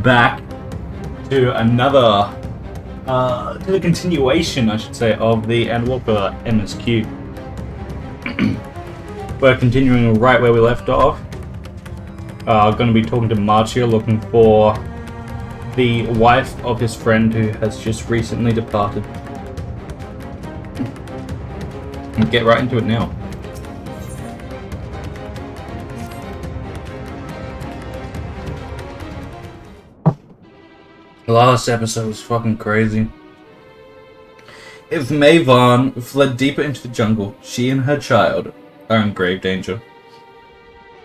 back to another, to the continuation, I should say, of the Endwalker MSQ. We're continuing right where we left off. Going to be talking to Marcia, looking for the wife of his friend who has just recently departed. And get right into it now. The last episode was fucking crazy. If Mayvon fled deeper into the jungle, she and her child are in grave danger.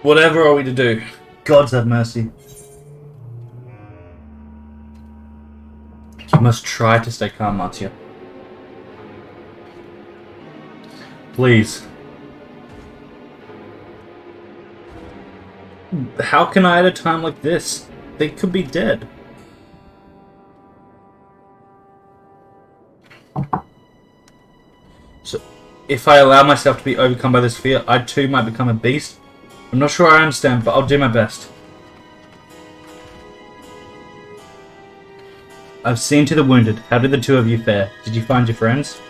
Whatever are we to do? Gods have mercy. You must try to stay calm, Marcia. Please. How can I at a time like this? They could be dead. So, if I allow myself to be overcome by this fear, I too might become a beast. I'm not sure I understand, but I'll do my best. I've seen to the wounded. How did the two of you fare? Did you find your friends?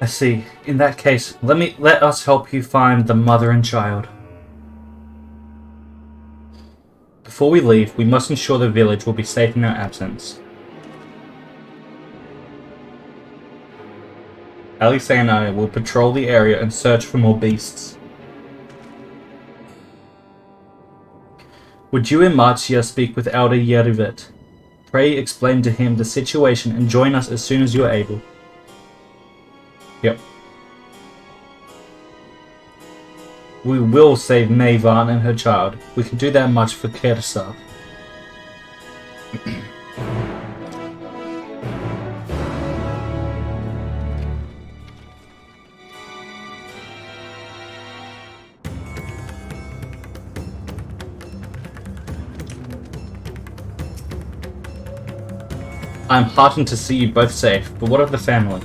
I see. In that case, let us help you find the mother and child. Before we leave, we must ensure the village will be safe in our absence. Alice and I will patrol the area and search for more beasts. Would you and Marcia speak with Elder Yerivet? Pray explain to him the situation and join us as soon as you are able. Yep. We will save Mayvon and her child. We can do that much for Kersaf. I'm heartened to see you both safe, but what of the family?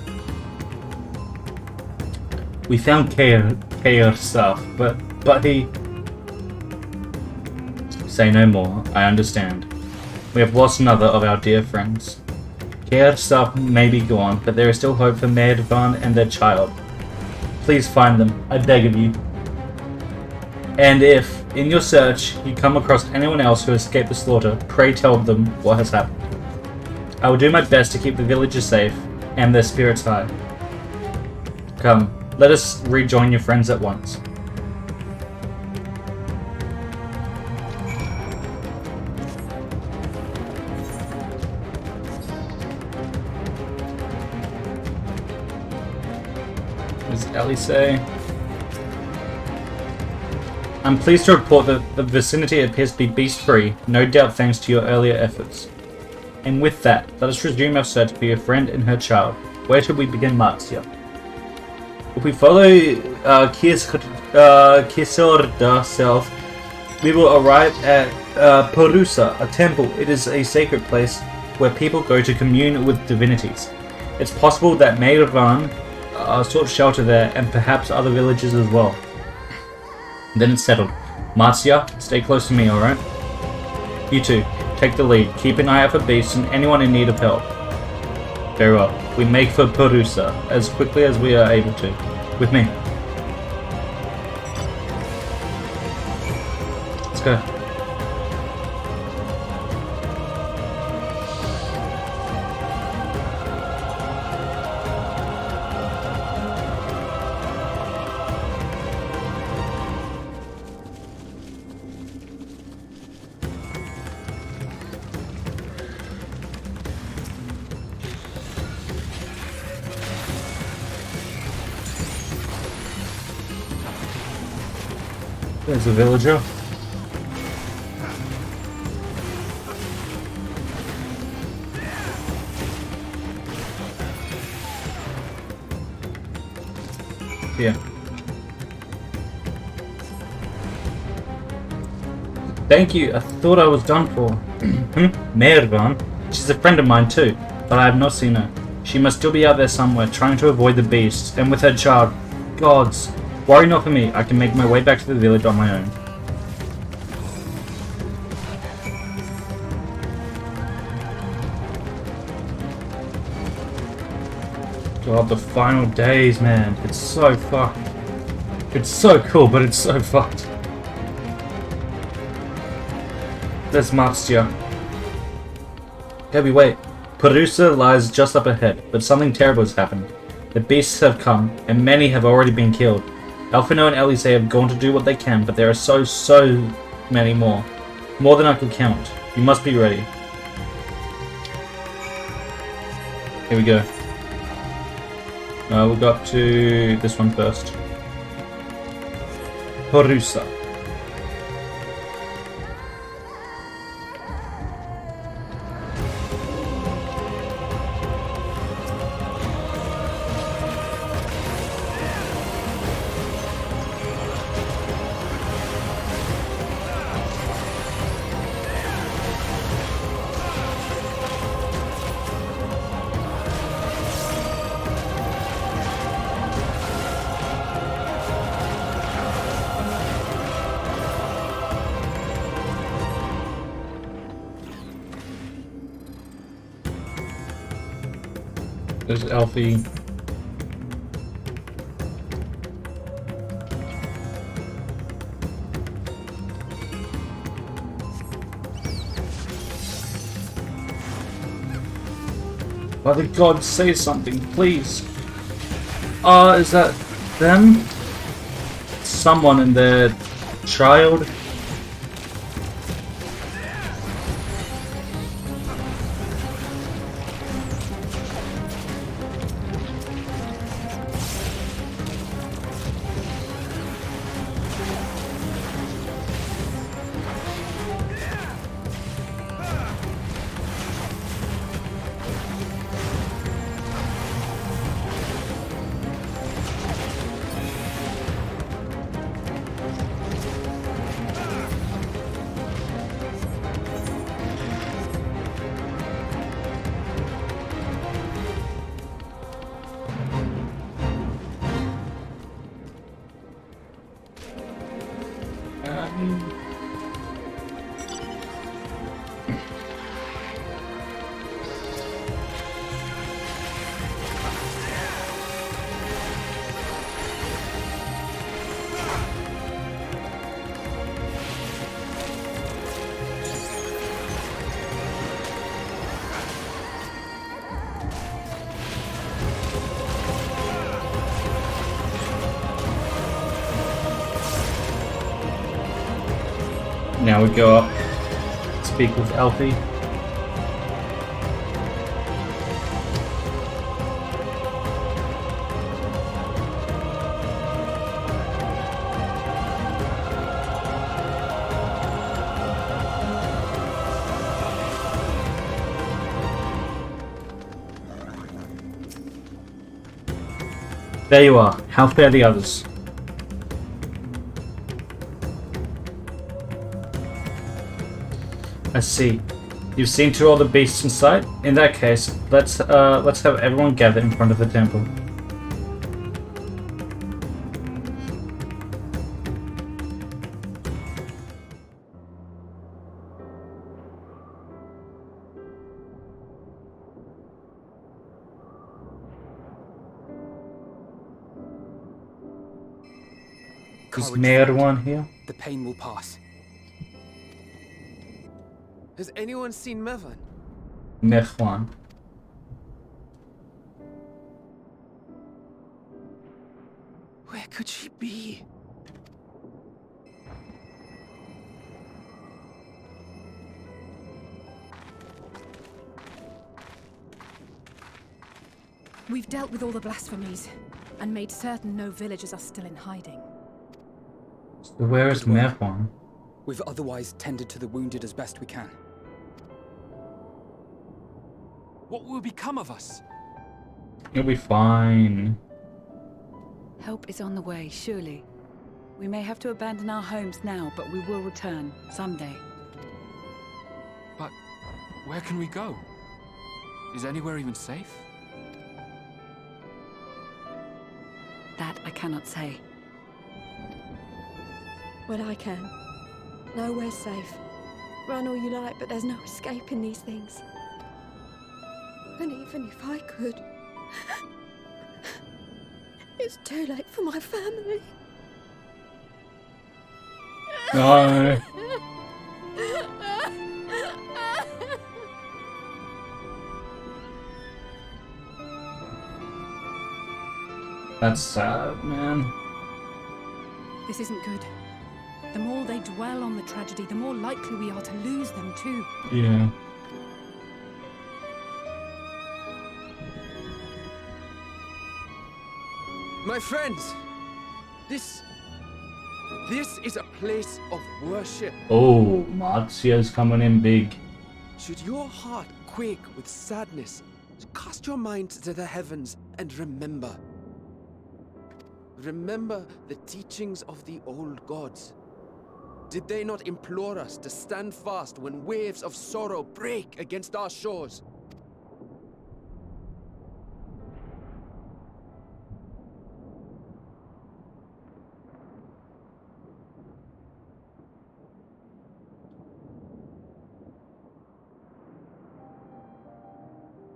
We found Kersaf, but he... Say no more, I understand. We have lost another of our dear friends. Kersaf may be gone, but there is still hope for Mayvon and their child. Please find them, I beg of you. And if, in your search, you come across anyone else who escaped the slaughter, pray tell them what has happened. I will do my best to keep the villagers safe, and their spirits high. Come. Let us rejoin your friends at once. What does Ellie say? I'm pleased to report that the vicinity appears to be beast-free, no doubt thanks to your earlier efforts. And with that, let us resume our search for your friend and her child. Where should we begin, Marcia? If we follow Kisorda south, we will arrive at Porusa, a temple. It is a sacred place where people go to commune with divinities. It's possible that Mayvon sought shelter there, and perhaps other villages as well. Then it's settled. Marcia, stay close to me, alright? You two, take the lead. Keep an eye out for beasts and anyone in need of help. Very well. We make for Porusa as quickly as we are able to. With me. Let's go. There's a villager. Yeah. Thank you, I thought I was done for. Mervan? She's a friend of mine too, but I have not seen her. She must still be out there somewhere, trying to avoid the beasts, and with her child. Gods. Worry not for me, I can make my way back to the village on my own. God, the final days, man. It's so fucked. It's so cool, but it's so fucked. There's Matsya. Heavy wait. Perusa lies just up ahead, but something terrible has happened. The beasts have come, and many have already been killed. Alphino and Elise have gone to do what they can, but there are so many more. More than I could count. You must be ready. Here we go. We'll go up to this one first. Perusa. There's Alfie. By the gods, say something, please. Is that them? Someone and their child? Now we go up, speak with Alfie. There you are. How fare the others? I see. You've seen to all the beasts in sight? In that case, let's have everyone gather in front of the temple. Is Merwan here? The pain will pass. Has anyone seen Mervan? Merwan. Where could she be? We've dealt with all the blasphemies and made certain no villagers are still in hiding. So where is Merwan? We've otherwise tended to the wounded as best we can. What will become of us? You'll be fine. Help is on the way, surely. We may have to abandon our homes now, but we will return someday. But where can we go? Is anywhere even safe? That I cannot say. Well, I can. Nowhere's safe. Run all you like, but there's no escaping these things. And even if I could, it's too late for my family. No. That's sad, man. This isn't good. The more they dwell on the tragedy, the more likely we are to lose them too. Yeah. My friends, this is a place of worship. Oh, Marcia's coming in big. Should your heart quake with sadness, cast your mind to the heavens and remember. Remember the teachings of the old gods. Did they not implore us to stand fast when waves of sorrow break against our shores?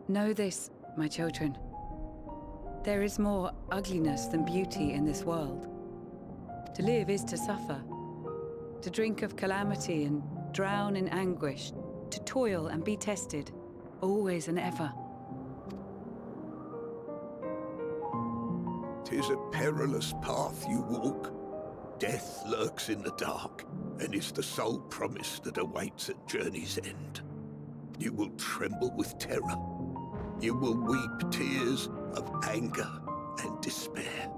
Know this, my children. There is more ugliness than beauty in this world. To live is to suffer. To drink of calamity and drown in anguish. To toil and be tested, always and ever. 'Tis a perilous path you walk. Death lurks in the dark, and is the sole promise that awaits at journey's end. You will tremble with terror. You will weep tears of anger and despair.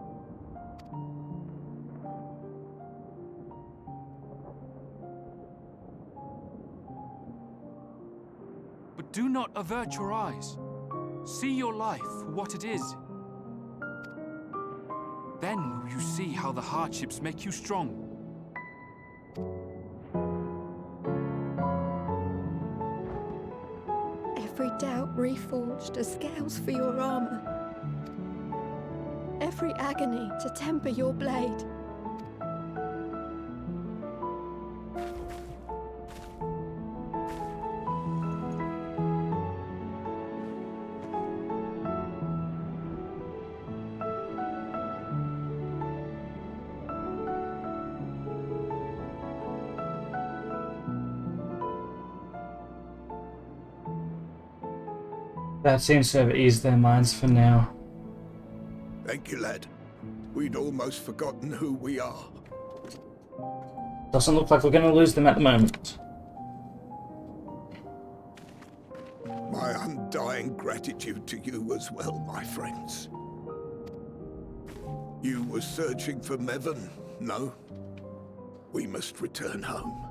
But do not avert your eyes. See your life for what it is. Then will you see how the hardships make you strong. Every doubt reforged as scales for your armor. Every agony to temper your blade. That seems to have eased their minds for now. Thank you, lad. We'd almost forgotten who we are. Doesn't look like we're going to lose them at the moment. My undying gratitude to you as well, my friends. You were searching for Mevon, no? We must return home.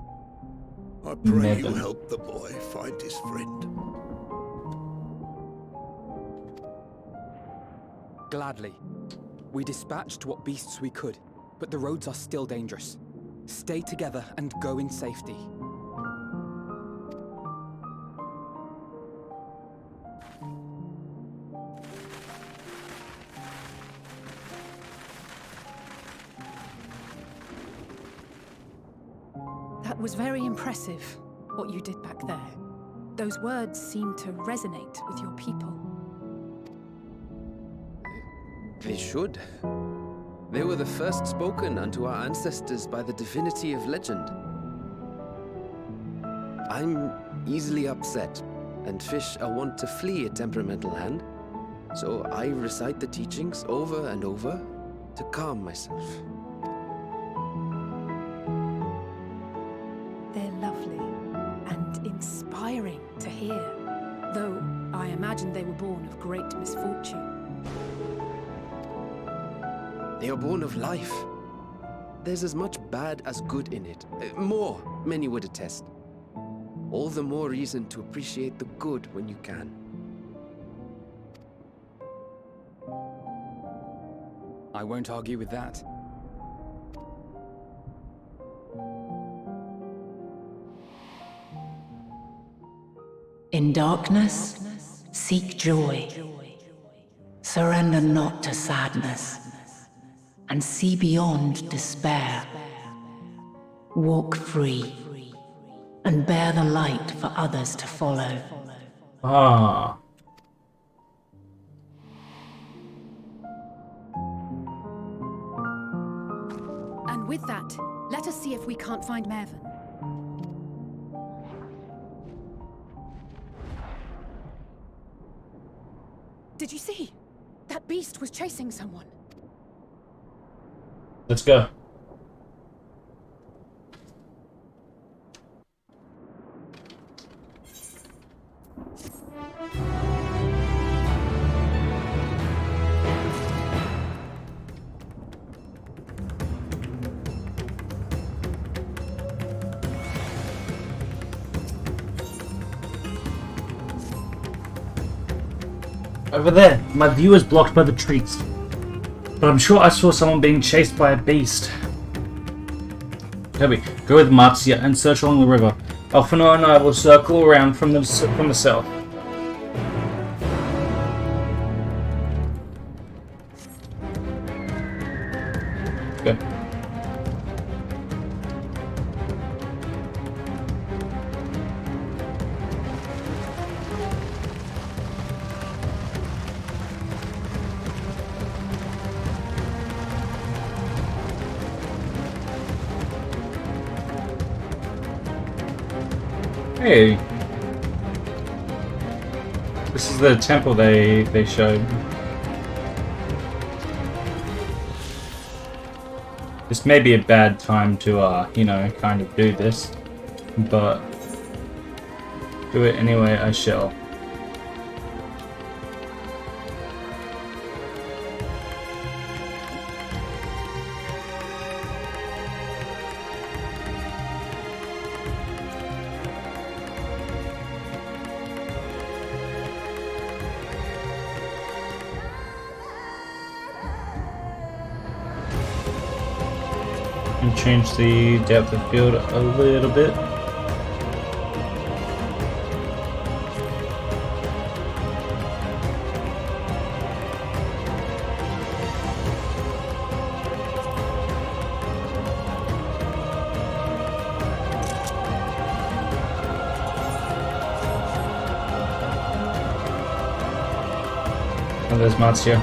I pray you Mevon. help the boy find his friend. Gladly. We dispatched what beasts we could, but the roads are still dangerous. Stay together and go in safety. That was very impressive, what you did back there. Those words seem to resonate with your people. They should. They were the first spoken unto our ancestors by the divinity of legend. I'm easily upset, and fish are wont to flee a temperamental hand, so I recite the teachings over and over to calm myself. They're lovely and inspiring to hear, though I imagine they were born of great misfortune. They are born of life. There's as much bad as good in it. More, many would attest. All the more reason to appreciate the good when you can. I won't argue with that. In darkness, seek joy. Surrender not to sadness, and see beyond despair. Walk free, and bear the light for others to follow. Ah. And with that, let us see if we can't find Mervyn. Did you see? That beast was chasing someone. Let's go. Over there, my view is blocked by the trees. But I'm sure I saw someone being chased by a beast. Toby, go with Marzia and search along the river. Alphonor and I will circle around from the south. Go. Hey, this is the temple they showed. This may be a bad time to, you know, kind of do this, but do it anyway I shall. And change the depth of field a little bit. Oh, there's Marzia.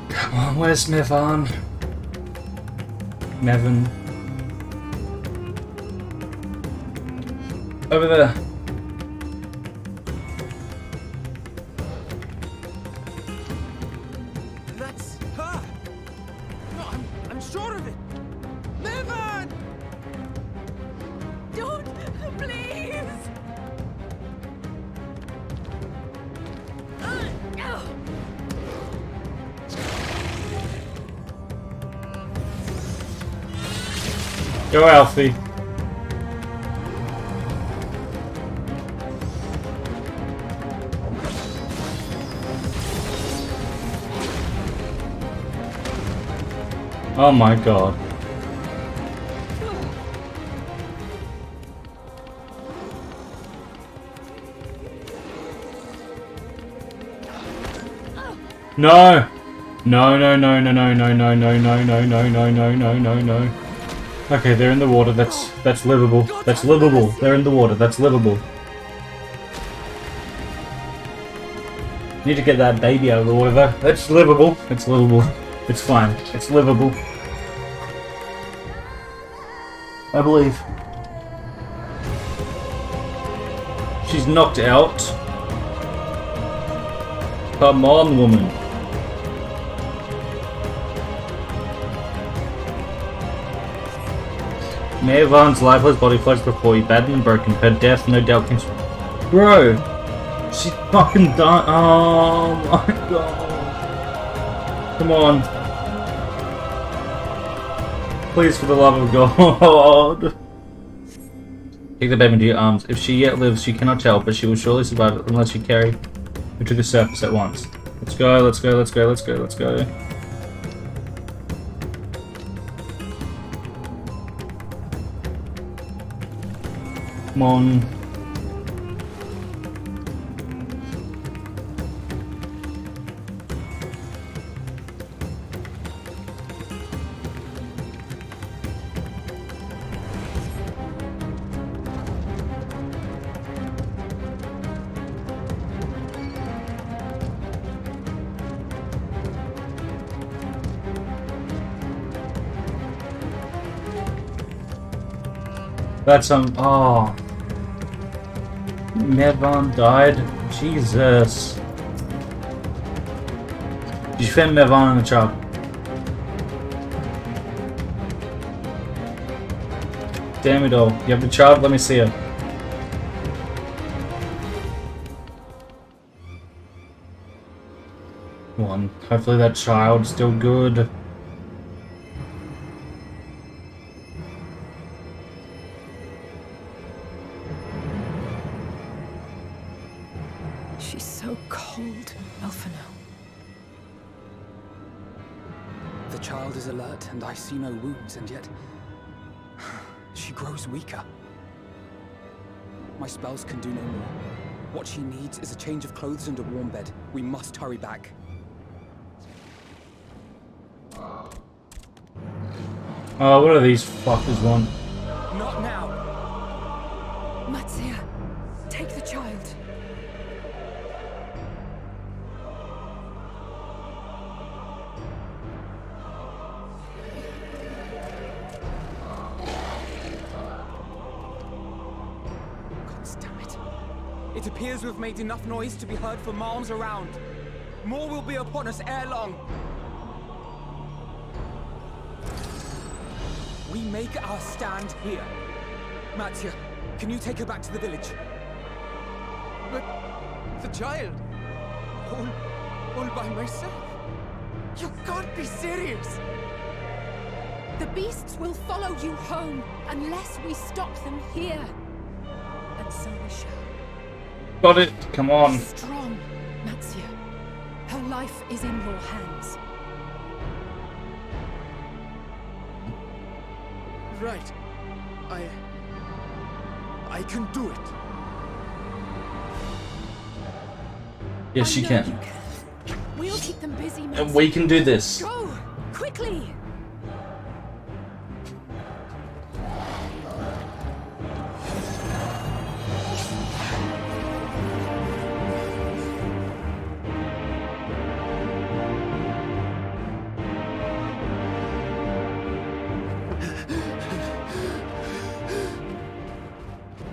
Come on, where's Mervyn? Mervyn. Over there. That's her! No, I'm sure of it! Mervyn! Don't, please! Go, Alfie. Oh my god. No! No, no, no, no, no, no, no, no, no, no, no, no, no, no, no, no. Okay, they're in the water, that's livable. That's livable. They're in the water, that's livable. Need to get that baby out of the water though. That's livable. It's livable. It's fine. It's livable. I believe. She's knocked out. Come on, woman. Mervyn's lifeless body floats before you, battered and broken. Her death, no doubt, can. Bro! She fucking died. Oh my god. Come on. Please, for the love of God. Take the baby into your arms. If she yet lives, you cannot tell, but she will surely survive unless you carry We took a surface at once. Let's go, let's go, let's go, let's go, let's go. Come on. That's oh. Mervan died? Jesus. Did you find Mervan in the child? Damn it all. You have the child? Let me see her. Come on. Hopefully that child's still good. She's so cold, Elfino. The child is alert, and I see no wounds, and yet she grows weaker. My spells can do no more. What she needs is a change of clothes and a warm bed. We must hurry back. Oh, what do these fuckers want? Not now! Matzia, take the child. It appears we've made enough noise to be heard for miles around. More will be upon us ere long. We make our stand here. Matzia, can you take her back to the village? But the child, all by myself. You can't be serious. The beasts will follow you home unless we stop them here. And so we shall. Got it. Come on. Be strong, Matzia. Her life is in your hands. Right. I can do it. Yes, I you know can. You can. We'll keep them busy, Matzia. And we can do this. Go! Quickly!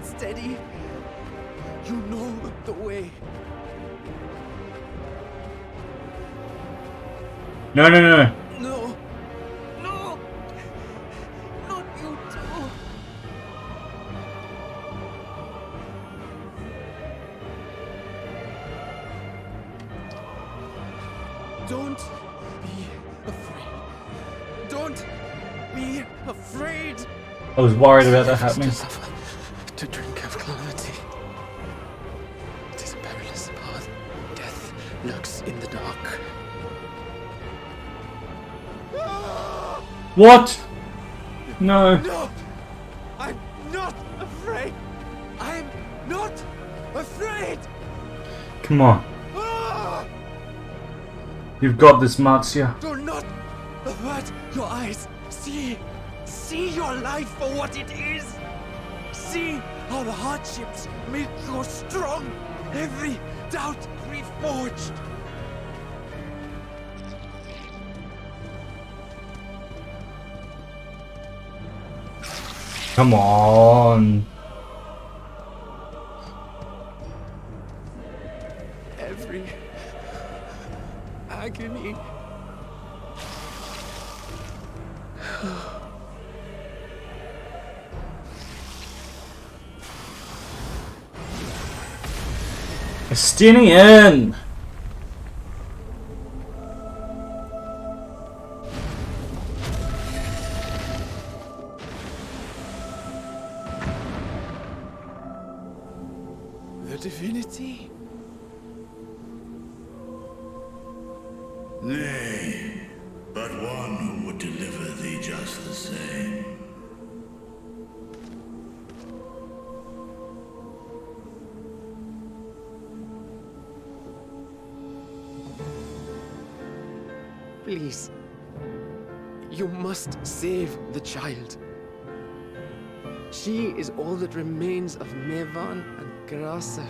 Steady. You know the way. No, no, no. No. No. Not you too. Don't be afraid. Don't be afraid. I was worried about that happening. To drink of calamity. It is a perilous path. Death lurks in the dark. What? No. No! I'm not afraid! I'm not afraid! Come on. Ah! You've got this, Matzia. Do not avert your eyes. See your life for what it is. See how the hardships make you strong. Every doubt reforged. Come on. Every agony. Estinian! The divinity. Nay, but one who would deliver thee just the same. Please. You must save the child. She is all that remains of Mevan and Grasef.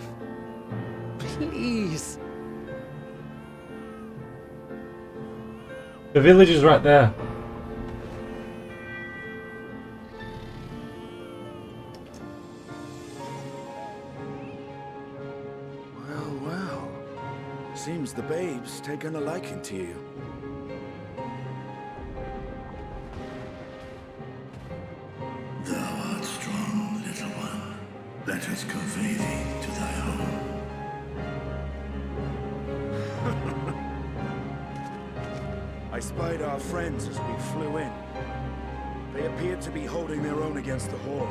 Please. The village is right there. Well, well. Seems the babe's taken a liking to you. Thou art strong, little one. Let us convey thee to thy home. I spied our friends as we flew in. They appeared to be holding their own against the Horde.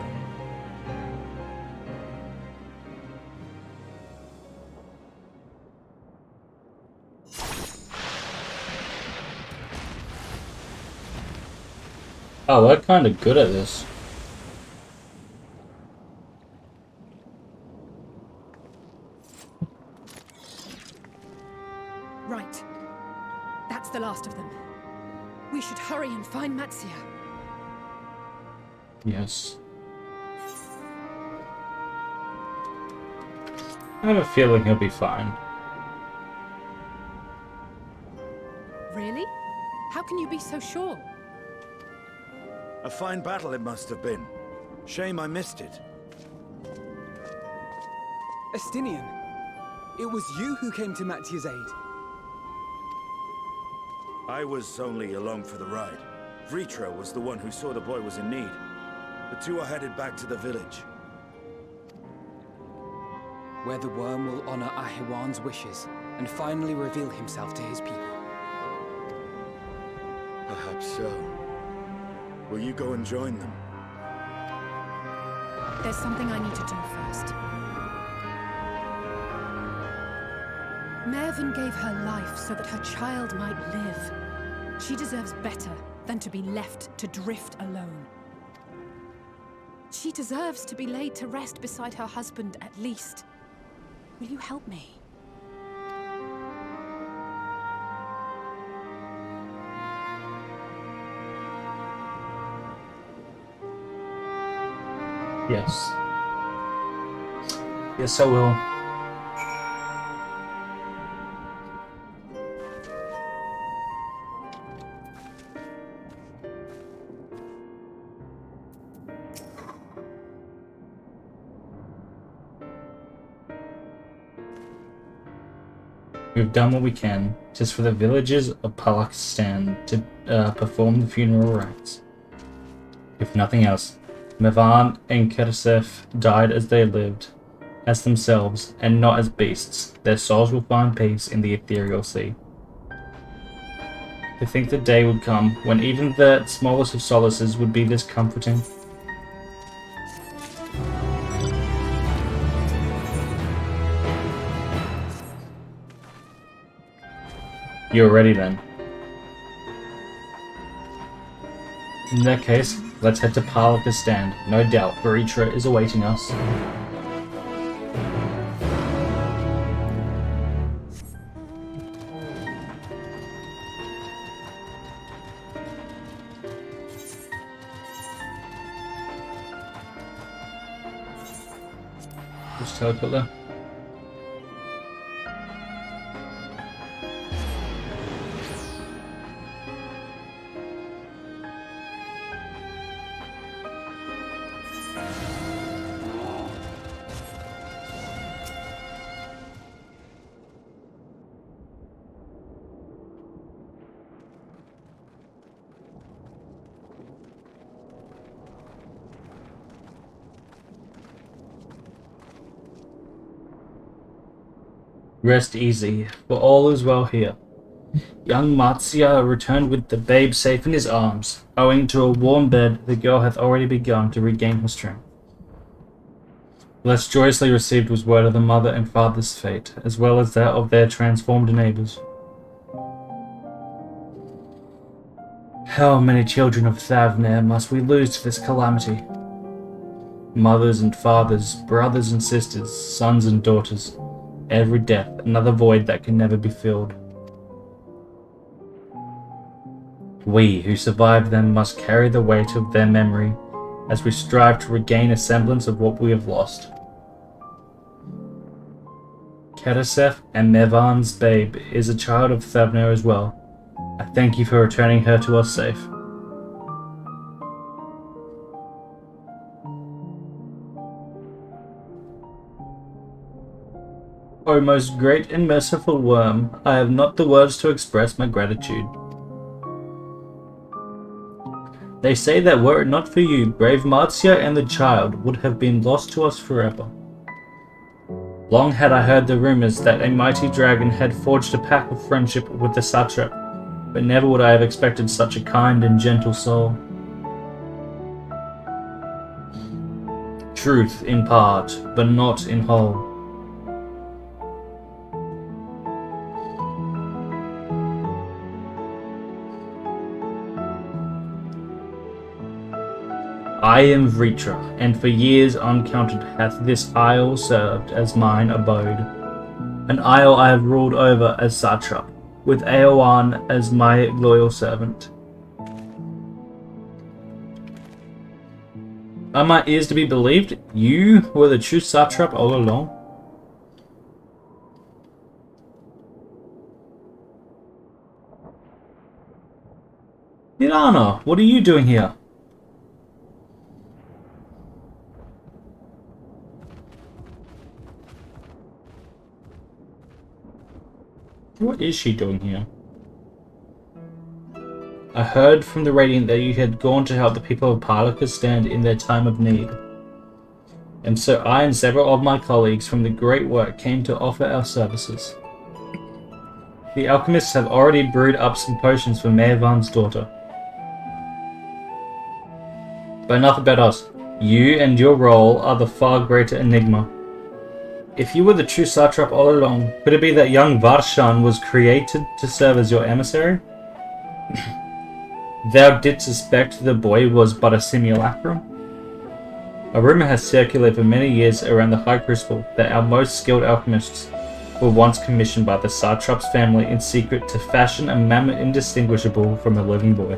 Oh, we're kind of good at this. Right. That's the last of them. We should hurry and find Matsia. Yes. I have a feeling he'll be fine. Really? How can you be so sure? A fine battle it must have been. Shame I missed it. Estinian, it was you who came to Matia's aid. I was only along for the ride. Vritra was the one who saw the boy was in need. The two are headed back to the village. Where the worm will honor Ahiwan's wishes and finally reveal himself to his people. Perhaps so. Will you go and join them? There's something I need to do first. Mervyn gave her life so that her child might live. She deserves better than to be left to drift alone. She deserves to be laid to rest beside her husband at least. Will you help me? Yes. Yes, I will. We've done what we can, just for the villagers of Pakistan to perform the funeral rites. If nothing else, Mevan and Kersef died as they lived, as themselves, and not as beasts. Their souls will find peace in the ethereal sea. To think the day would come when even the smallest of solaces would be this comforting. You're ready then. In that case, let's head to Pakistan. No doubt, Vritra is awaiting us. Just teleport there. Rest easy, for all is well here. Young Matsia returned with the babe safe in his arms. Owing to a warm bed, the girl hath already begun to regain her strength. Less joyously received was word of the mother and father's fate, as well as that of their transformed neighbours. How many children of Thavner must we lose to this calamity? Mothers and fathers, brothers and sisters, sons and daughters. Every death, another void that can never be filled. We who survived them must carry the weight of their memory as we strive to regain a semblance of what we have lost. Kedaseth and Mevan's babe is a child of Thavner as well. I thank you for returning her to us safe. O most great and merciful worm, I have not the words to express my gratitude. They say that were it not for you, brave Marcia and the child would have been lost to us forever. Long had I heard the rumors that a mighty dragon had forged a pact of friendship with the satrap, but never would I have expected such a kind and gentle soul. Truth in part, but not in whole. I am Vritra, and for years uncounted hath this isle served as mine abode. An isle I have ruled over as satrap, with Hydaelyn as my loyal servant. Are my ears to be believed? You were the true satrap all along? Ilana, what are you doing here? What is she doing here? I heard from the Radiant that you had gone to help the people of Parlikistan in their time of need. And so I and several of my colleagues from the Great Work came to offer our services. The alchemists have already brewed up some potions for Mevan's daughter. But enough about us. You and your role are the far greater enigma. If you were the true satrap all along, could it be that young Varshan was created to serve as your emissary? Thou didst suspect the boy was but a simulacrum? A rumor has circulated for many years around the High Crucible that our most skilled alchemists were once commissioned by the satrap's family in secret to fashion a mammoth indistinguishable from a living boy.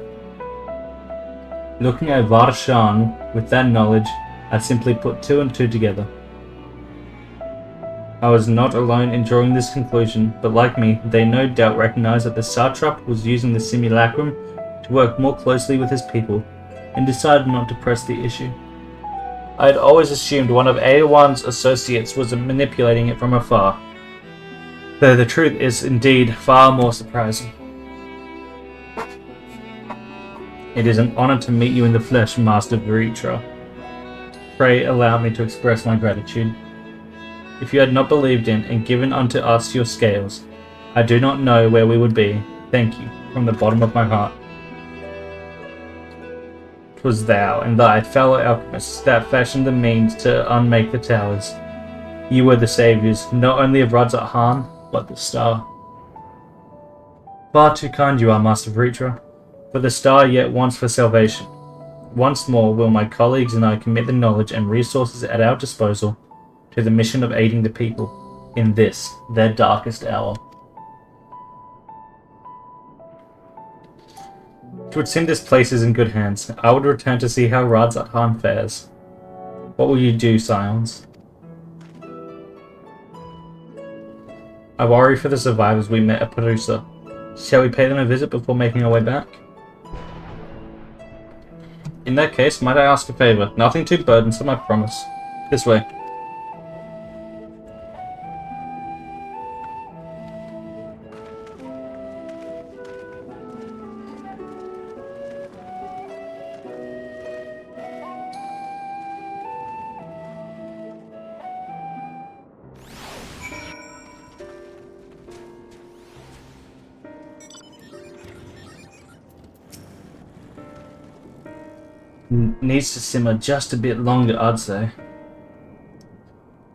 Looking at Varshan with that knowledge, I simply put two and two together. I was not alone in drawing this conclusion, but like me, they no doubt recognized that the satrap was using the simulacrum to work more closely with his people, and decided not to press the issue. I had always assumed one of Hydaelyn's associates was manipulating it from afar, though the truth is indeed far more surprising. It is an honor to meet you in the flesh, Master Vritra. Pray allow me to express my gratitude. If you had not believed in and given unto us your scales, I do not know where we would be. Thank you, from the bottom of my heart. 'Twas thou and thy fellow alchemists that fashioned the means to unmake the towers. You were the saviors, not only of Radz-at-han, but the star. Far too kind you are, Master Vritra, for the star yet wants for salvation. Once more will my colleagues and I commit the knowledge and resources at our disposal to the mission of aiding the people in this, their darkest hour. It would seem this place is in good hands. I would return to see how Radz-at-han fares. What will you do, Scions? I worry for the survivors we met at Perusa. Shall we pay them a visit before making our way back? In that case, might I ask a favor? Nothing too burdensome, I promise. This way. Needs to simmer just a bit longer, I'd say.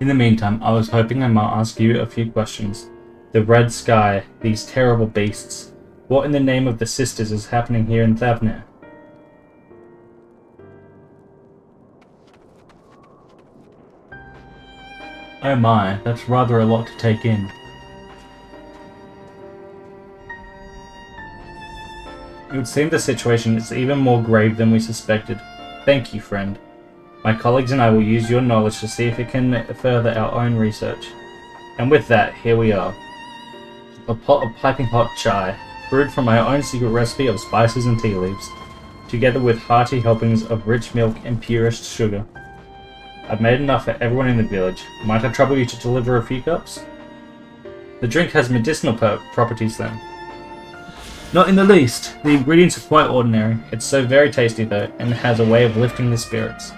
In the meantime, I was hoping I might ask you a few questions. The red sky, these terrible beasts, What in the name of the sisters is happening here in Thavnir? Oh my, that's rather a lot to take in. It would seem the situation is even more grave than we suspected. Thank you, friend. My colleagues and I will use your knowledge to see if it can further our own research. And with that, here we are. A pot of piping hot chai, brewed from my own secret recipe of spices and tea leaves, together with hearty helpings of rich milk and purest sugar. I've made enough for everyone in the village. Might I trouble you to deliver a few cups? The drink has medicinal properties then. Not in the least. The ingredients are quite ordinary. It's so very tasty though, and has a way of lifting the spirits.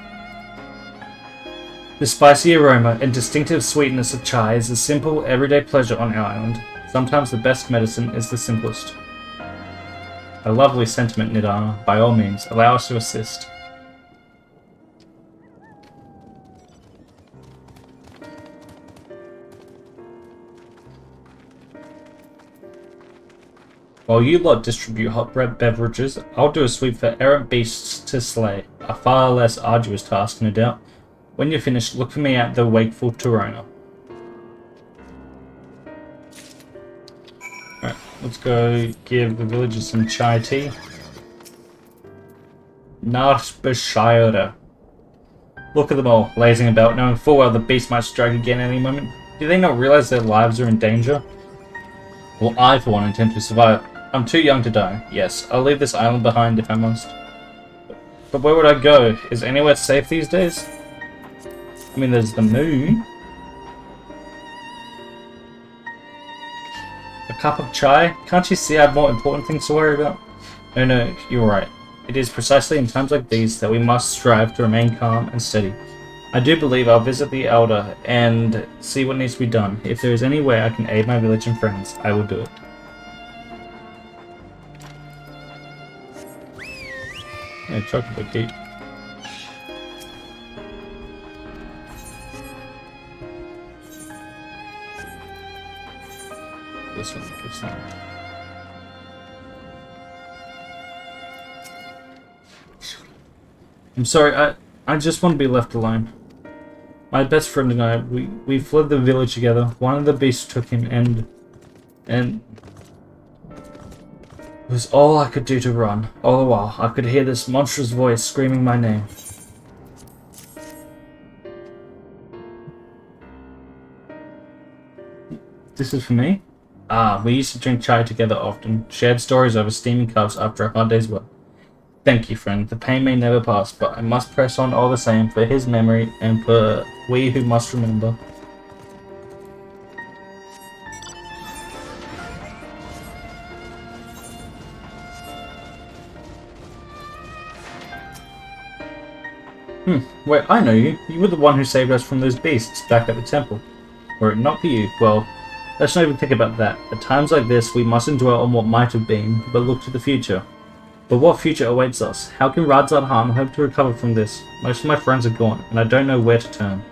The spicy aroma and distinctive sweetness of chai is a simple, everyday pleasure on our island. Sometimes the best medicine is the simplest. A lovely sentiment, Nidana. By all means, allow us to assist. While you lot distribute hot beverages, I'll do a sweep for errant beasts to slay. A far less arduous task, no doubt. When you're finished, look for me at the Wakeful Torona. Alright, let's go give the villagers some chai tea. Narspeshire. Look at them all, lazing about, knowing full well the beast might strike again any moment. Do they not realize their lives are in danger? Well, I, for one, intend to survive. I'm too young to die. Yes, I'll leave this island behind if I must. But where would I go? Is anywhere safe these days? I mean, there's the moon. A cup of chai? Can't you see I have more important things to worry about? No, you're right. It is precisely in times like these that we must strive to remain calm and steady. I do believe I'll visit the Elder and see what needs to be done. If there is any way I can aid my village and friends, I will do it. Yeah, chocolate cake. This one gives that. I'm sorry, I just want to be left alone. My best friend and I, we fled the village together. One of the beasts took him and it was all I could do to run. All the while, I could hear this monstrous voice screaming my name. This is for me? Ah, we used to drink chai together often, shared stories over steaming cups after a hard day's work. Thank you, friend. The pain may never pass, but I must press on all the same for his memory and for we who must remember. Wait, I know you. You were the one who saved us from those beasts back at the temple. Were it not for you, well, let's not even think about that. At times like this, we mustn't dwell on what might have been, but look to the future. But what future awaits us? How can Radz-at-han hope to recover from this? Most of my friends are gone, and I don't know where to turn.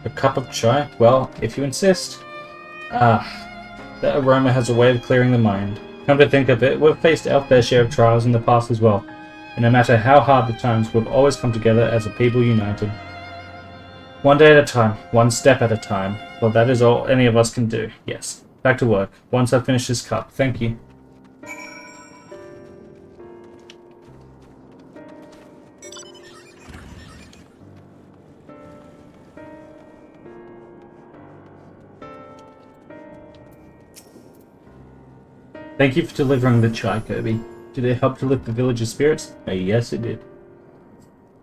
A cup of chai? Well, if you insist. Ah, that aroma has a way of clearing the mind. Come to think of it, we've faced our fair share of trials in the past as well, and no matter how hard the times, we've always come together as a people united. One day at a time, one step at a time. Well, that is all any of us can do, yes. Back to work, once I finish this cup. Thank you. Thank you for delivering the chai, Kirby. Did it help to lift the village's spirits? Yes, it did.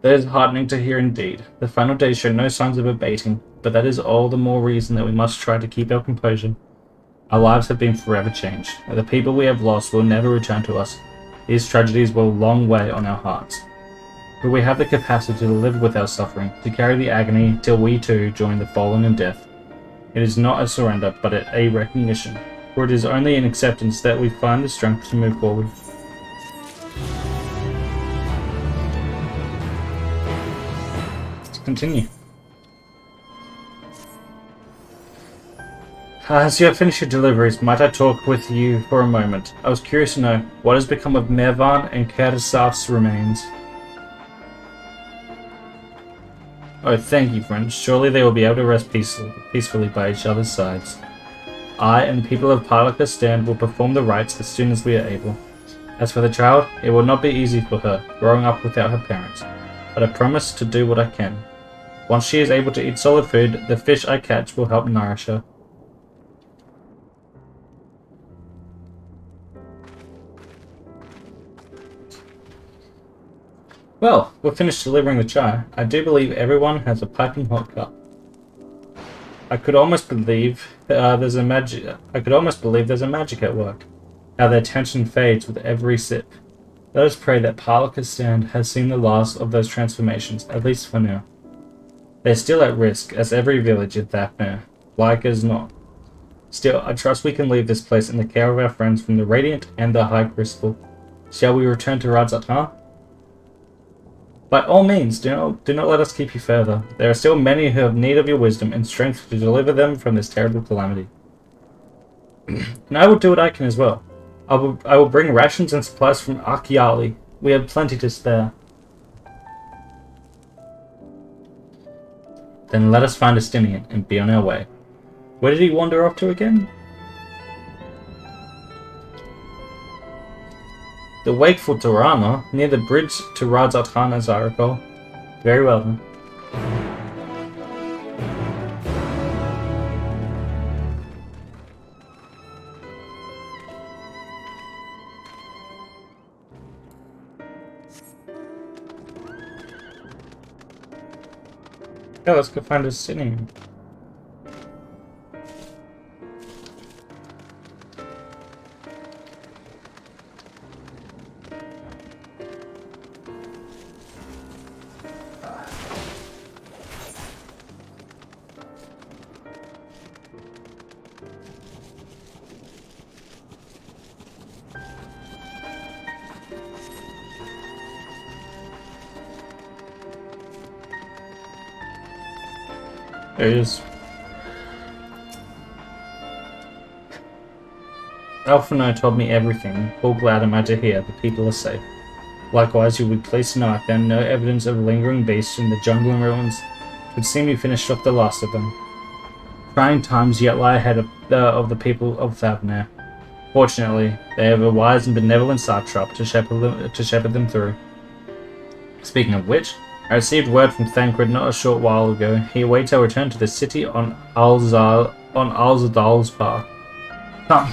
That is heartening to hear indeed. The final days show no signs of abating, but that is all the more reason that we must try to keep our composure. Our lives have been forever changed, and the people we have lost will never return to us. These tragedies will long weigh on our hearts. But we have the capacity to live with our suffering, to carry the agony till we too join the fallen in death. It is not a surrender, but a recognition, for it is only in acceptance that we find the strength to move forward. Let's continue. As you have finished your deliveries, might I talk with you for a moment? I was curious to know what has become of Mervan and Kersaf's remains. Oh, thank you, friend. Surely they will be able to rest peacefully by each other's sides. I and the people of Palakistan will perform the rites as soon as we are able. As for the child, it will not be easy for her, growing up without her parents, but I promise to do what I can. Once she is able to eat solid food, the fish I catch will help nourish her. Well, we're finished delivering the chai. I do believe everyone has a piping hot cup. I could almost believe there's a magic at work. How their tension fades with every sip. Let us pray that Palakistan has seen the last of those transformations, at least for now. They're still at risk, as every village in Thapnir, like as not. Still, I trust we can leave this place in the care of our friends from the Radiant and the High Crystal. Shall we return to Radz-at-han? By all means, do not let us keep you further. There are still many who have need of your wisdom and strength to deliver them from this terrible calamity. And I will do what I can as well. I will bring rations and supplies from Hydaelyn. We have plenty to spare. Then let us find Estinian and be on our way. Where did he wander off to again? The Wakeful Tirana, near the bridge to Radz-at-han, as I recall. Very well then. Yeah, let's go find Estinian. There he is. Alphino told me everything. All glad am I to hear the people are safe. Likewise, you would please to know I found no evidence of lingering beasts in the jungle and ruins. It would seem you finished off the last of them. Trying times yet lie ahead of the people of Thapnir. Fortunately, they have a wise and benevolent satrap to shepherd them through. Speaking of which, I received word from Thancred not a short while ago. He awaits our return to the city on Alzadal's path. Come.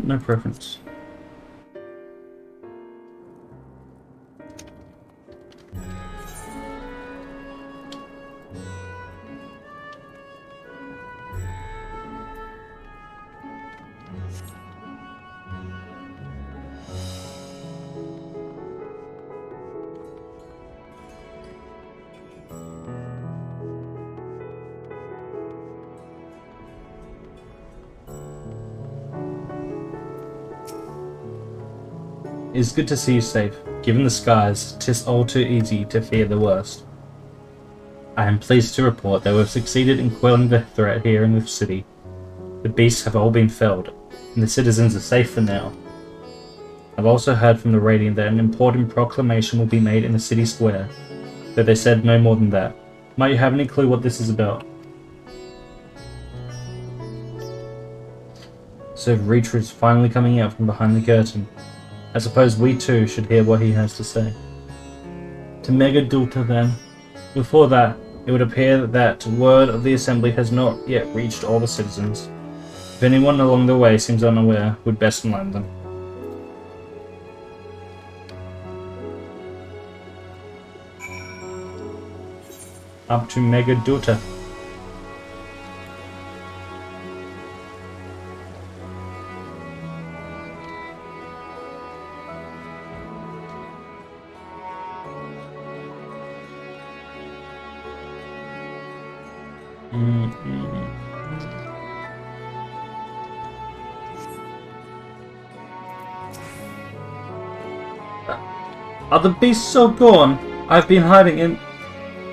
No preference. It is good to see you safe. Given the skies, 'tis all too easy to fear the worst. I am pleased to report that we have succeeded in quelling the threat here in the city. The beasts have all been felled, and the citizens are safe for now. I've also heard from the Radiant that an important proclamation will be made in the city square, though they said no more than that. Might you have any clue what this is about? So Reacher is finally coming out from behind the curtain. I suppose we too should hear what he has to say. To Megadulta then. Before that, it would appear that word of the assembly has not yet reached all the citizens. If anyone along the way seems unaware, we'd best enlighten them. Up to Megadulta. Are the beasts all gone? I've been hiding in...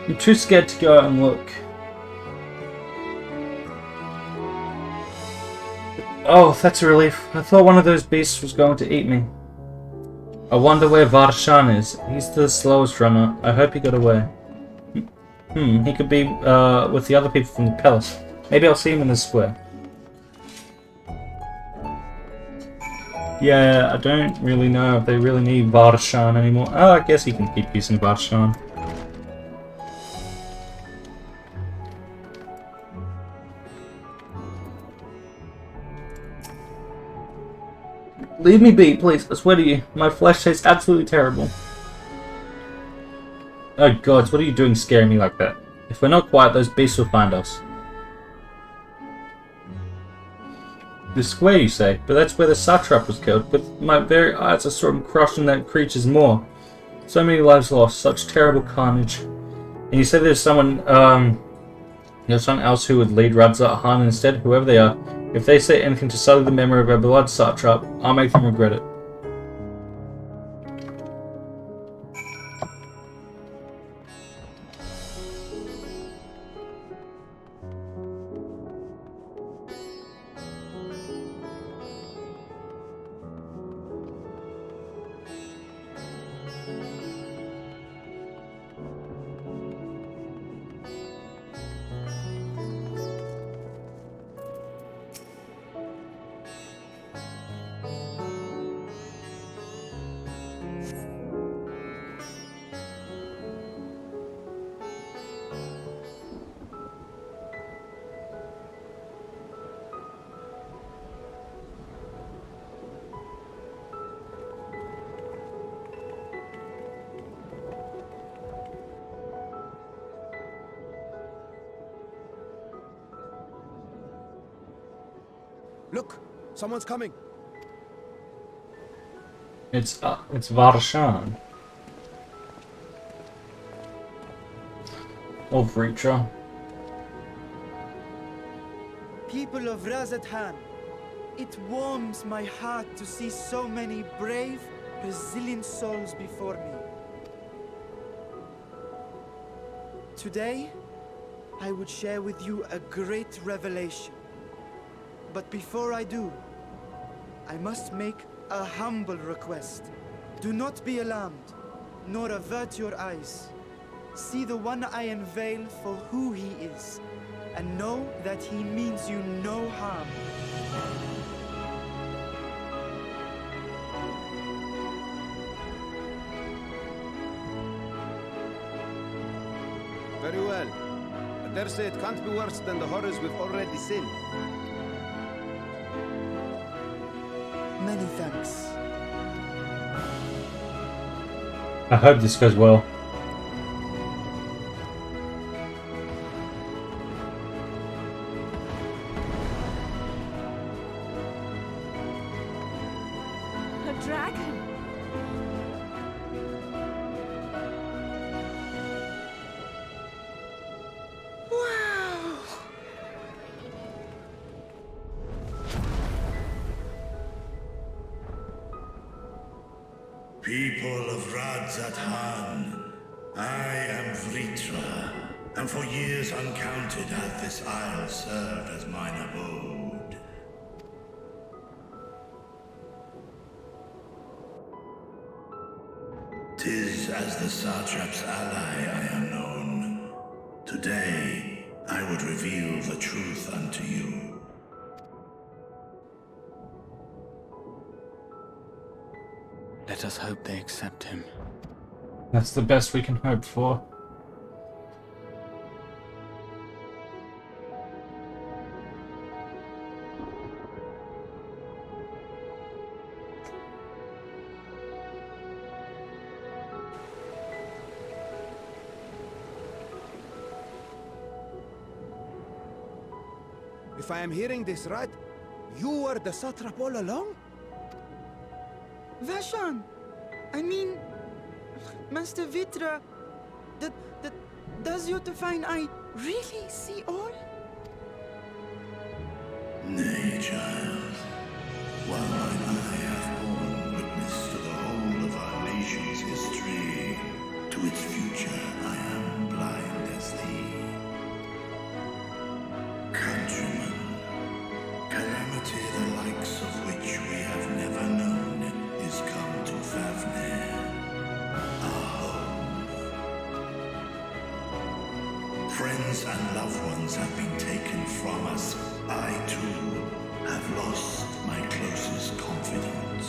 I'm too scared to go out and look. Oh, that's a relief. I thought one of those beasts was going to eat me. I wonder where Radz-at-han is. He's the slowest runner. I hope he got away. He could be with the other people from the palace. Maybe I'll see him in the square. Yeah, I don't really know if they really need Radz-at-han anymore. Oh, I guess he can keep using Radz-at-han. Leave me be, please. I swear to you, my flesh tastes absolutely terrible. Oh gods, what are you doing scaring me like that? If we're not quiet, those beasts will find us. The square, you say? But that's where the satrap was killed. With my very eyes I saw him crushing that creature's maw. So many lives lost, such terrible carnage. And you say there's someone else who would lead Radz-at-han instead, whoever they are. If they say anything to sully the memory of our beloved satrap, I'll make them regret it. Look, someone's coming. It's Radz-at-han. Or Vritra. People of Radz-at-han, it warms my heart to see so many brave, resilient souls before me. Today, I would share with you a great revelation. But before I do, I must make a humble request. Do not be alarmed, nor avert your eyes. See the one I unveil for who he is, and know that he means you no harm. Very well. I dare say it can't be worse than the horrors we've already seen. Many thanks. I hope this goes well. A dragon! Wow! People of Radz-at-han, I am Vritra, and for years uncounted hath this isle served as mine abode. 'Tis as the satrap's ally I am known. Today, I would reveal the truth unto you. Let us hope they accept him. That's the best we can hope for. If I am hearing this right, you were the satrap all along? Vashan! I mean, Master Vritra, does your divine eye really see all? Nay, child. While mine eye hath borne witness to the whole of our nation's history, Friends and loved ones have been taken from us. I, too, have lost my closest confidant.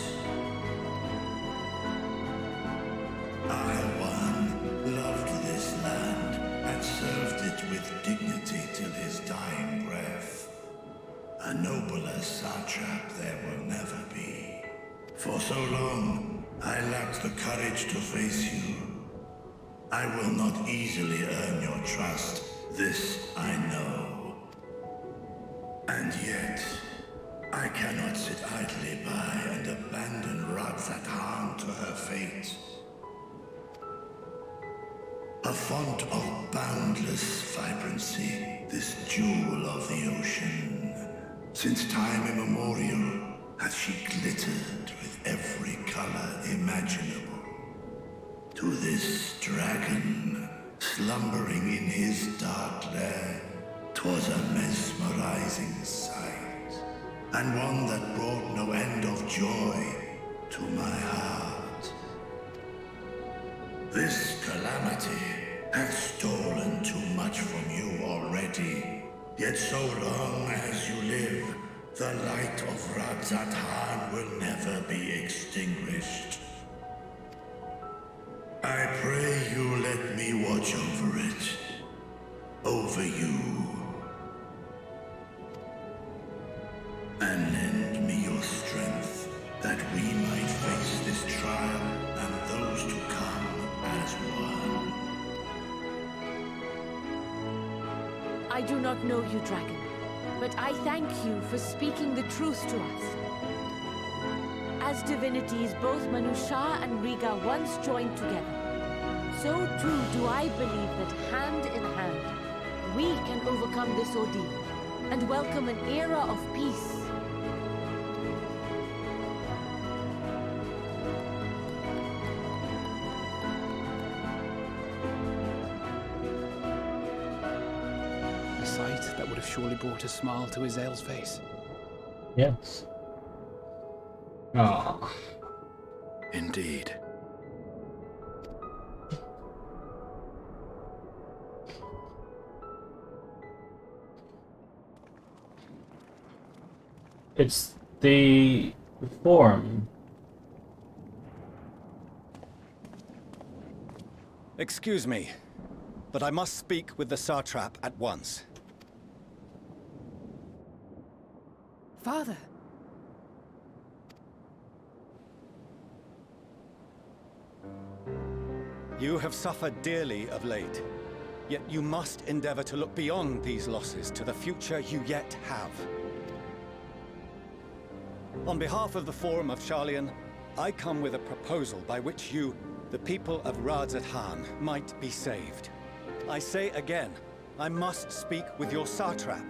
Hydaelyn loved this land and served it with dignity till his dying breath. A nobler satrap there will never be. For so long, I lacked the courage to face you. I will not easily earn your trust, this I know. And yet, I cannot sit idly by and abandon Radz-at-han to her fate. A font of boundless vibrancy, this jewel of the ocean. Since time immemorial, hath she glittered with every color imaginable. To this dragon, slumbering in his dark lair, 'twas a mesmerizing sight, and one that brought no end of joy to my heart. This calamity hath stolen too much from you already, yet so long as you live, the light of Radz-at-han will never be extinguished. I pray you let me watch over it. Over you. And lend me your strength, that we might face this trial and those to come as one. I do not know you, dragon, but I thank you for speaking the truth to us. As divinities, both Manusha and Riga once joined together, so too do I believe that hand in hand, we can overcome this ordeal and welcome an era of peace. A sight that would have surely brought a smile to Hydaelyn's face. Yes. Ah. Indeed. It's the forum. Excuse me, but I must speak with the satrap at once. Father! You have suffered dearly of late, yet you must endeavor to look beyond these losses to the future you yet have. On behalf of the Forum of Hydaelyn, I come with a proposal by which you, the people of Radz-at-han, might be saved. I say again, I must speak with your satrap.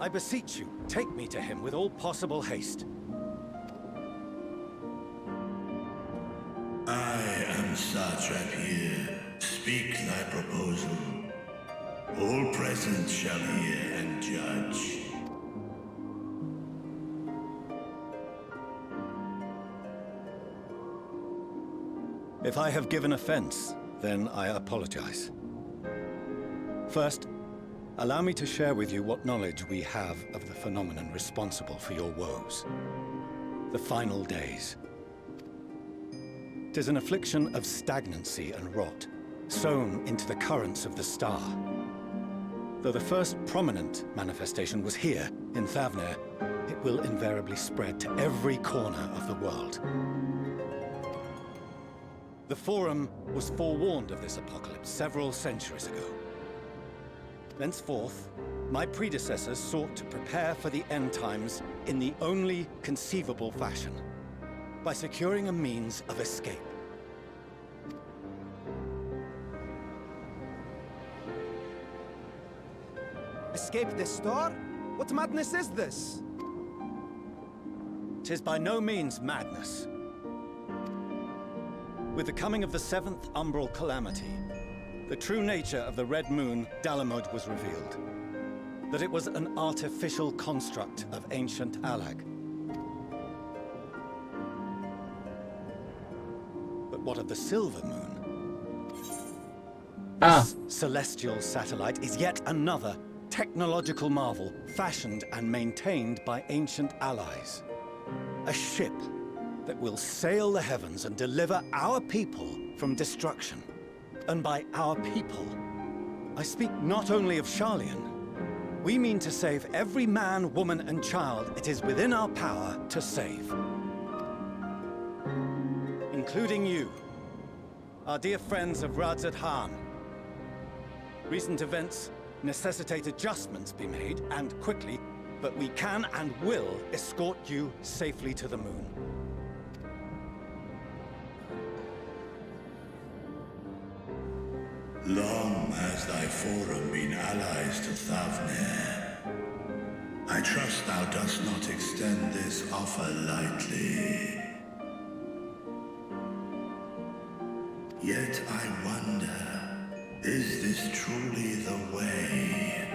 I beseech you, take me to him with all possible haste. I am satrap here. Speak thy proposal. All present shall hear and judge. If I have given offense, then I apologize. First, allow me to share with you what knowledge we have of the phenomenon responsible for your woes. The final days. 'Tis an affliction of stagnancy and rot, sown into the currents of the star. Though the first prominent manifestation was here, in Thavnir, it will invariably spread to every corner of the world. The Forum was forewarned of this apocalypse several centuries ago. Thenceforth, my predecessors sought to prepare for the end times in the only conceivable fashion, by securing a means of escape. Escape the star? What madness is this? 'Tis by no means madness. With the coming of the 7th umbral calamity, the true nature of the Red Moon, Dalamud, was revealed. That it was an artificial construct of ancient Alag. But what of the Silver Moon? This celestial satellite is yet another technological marvel fashioned and maintained by ancient allies. A ship that will sail the heavens and deliver our people from destruction. And by our people, I speak not only of Sharlayan. We mean to save every man, woman, and child it is within our power to save. Including you, our dear friends of Radz-at-han. Recent events necessitate adjustments be made, and quickly, but we can and will escort you safely to the moon. Long has thy forum been allies to Thavnir. I trust thou dost not extend this offer lightly. Yet I wonder, is this truly the way?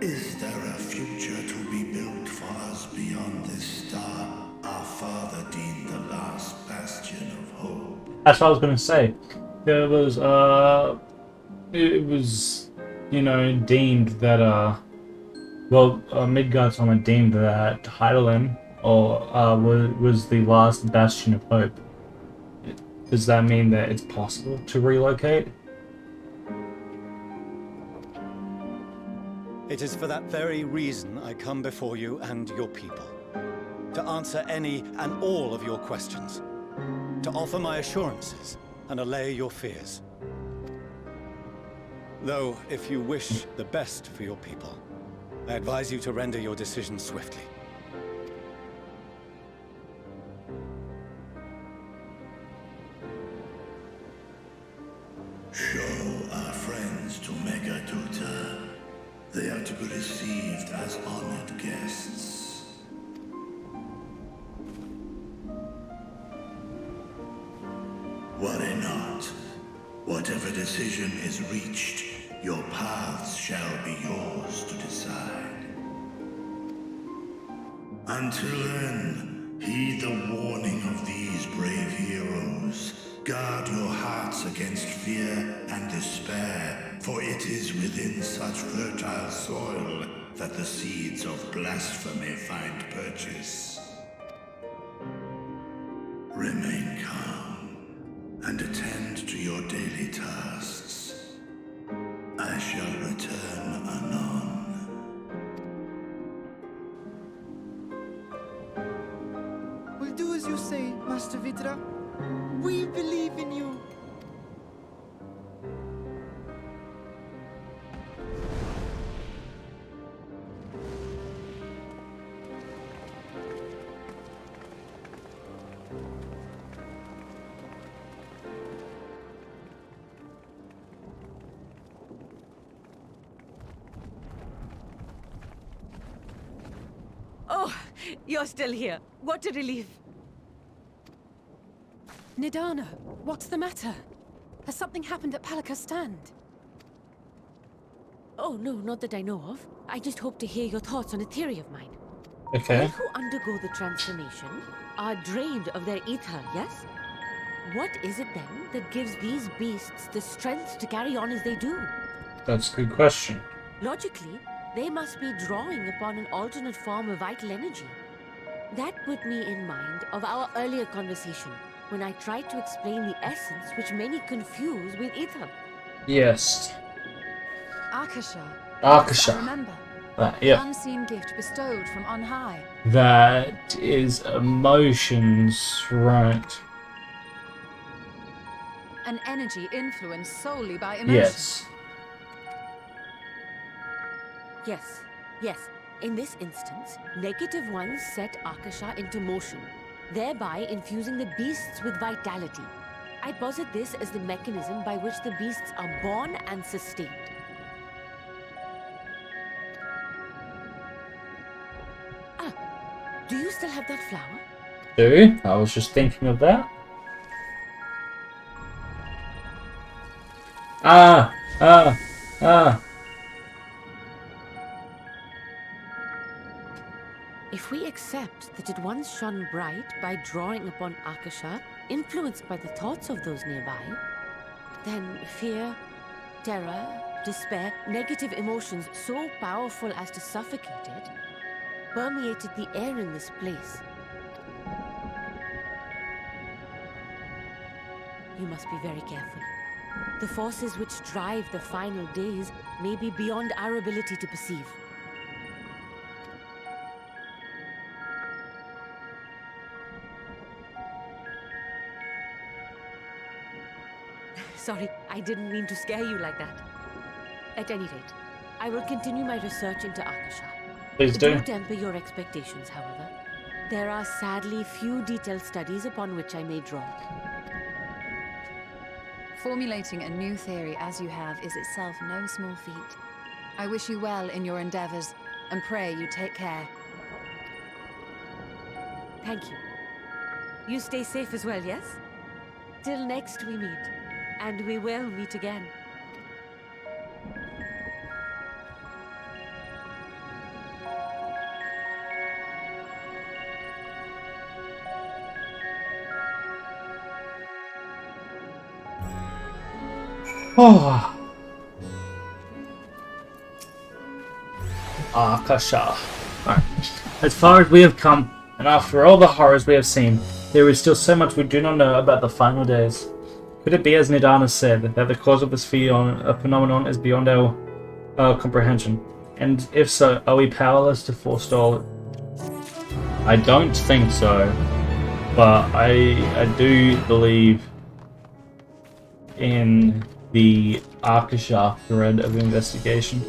Is there a future to be built for us beyond this star our father deemed the last bastion of hope? That's what I was going to say. There was, it was, you know, deemed that, Midgard's someone deemed that Hydaelyn, was the last bastion of hope. Does that mean that it's possible to relocate? It is for that very reason I come before you and your people. To answer any and all of your questions. To offer my assurances and allay your fears. Though, if you wish the best for your people, I advise you to render your decision swiftly. Show our friends to Megaduta. They are to be received as honored guests. Worry not. Whatever decision is reached, your paths shall be yours to decide. Until then, heed the warning of these brave heroes. Guard your hearts against fear and despair, for it is within such fertile soil that the seeds of blasphemy find purchase. Remain calm and attend to your daily tasks. I shall return anon. We'll do as you say, Master Vidra. We believe in you. Oh, you're still here. What a relief. Nidana, what's the matter? Has something happened at Palaka's stand? Oh, no, not that I know of. I just hope to hear your thoughts on a theory of mine. Okay. All who undergo the transformation are drained of their ether, yes? What is it then that gives these beasts the strength to carry on as they do? That's a good question. Logically, they must be drawing upon an alternate form of vital energy. That put me in mind of our earlier conversation, when I tried to explain the essence which many confuse with ether. Yes. Akasha. Akasha. I remember. Yep. An unseen gift bestowed from on high. That is emotions, right? An energy influenced solely by emotion. Yes. Yes. In this instance, negative ones set Akasha into motion, thereby infusing the beasts with vitality. I posit this as the mechanism by which the beasts are born and sustained. Do you still have that flower? Do? I was just thinking of that. If we accept that it once shone bright by drawing upon Akasha, influenced by the thoughts of those nearby, then fear, Terror, despair, negative emotions so powerful as to suffocate it, permeated the air in this place. You must be very careful. The forces which drive the final days may be beyond our ability to perceive. Sorry, I didn't mean to scare you like that. At any rate, I will continue my research into Akasha. Please do. Do temper your expectations, however. There are sadly few detailed studies upon which I may draw. Formulating a new theory as you have is itself no small feat. I wish you well in your endeavors, and pray you take care. Thank you. You stay safe as well, yes? Till next we meet. And we will meet again. Oh. Akasha. Alright. As far as we have come, and after all the horrors we have seen, there is still so much we do not know about the final days. Could it be, as Nidana said, that the cause of this phenomenon is beyond our comprehension? And if so, are we powerless to forestall it? I don't think so, but I do believe in the Akasha thread of investigation.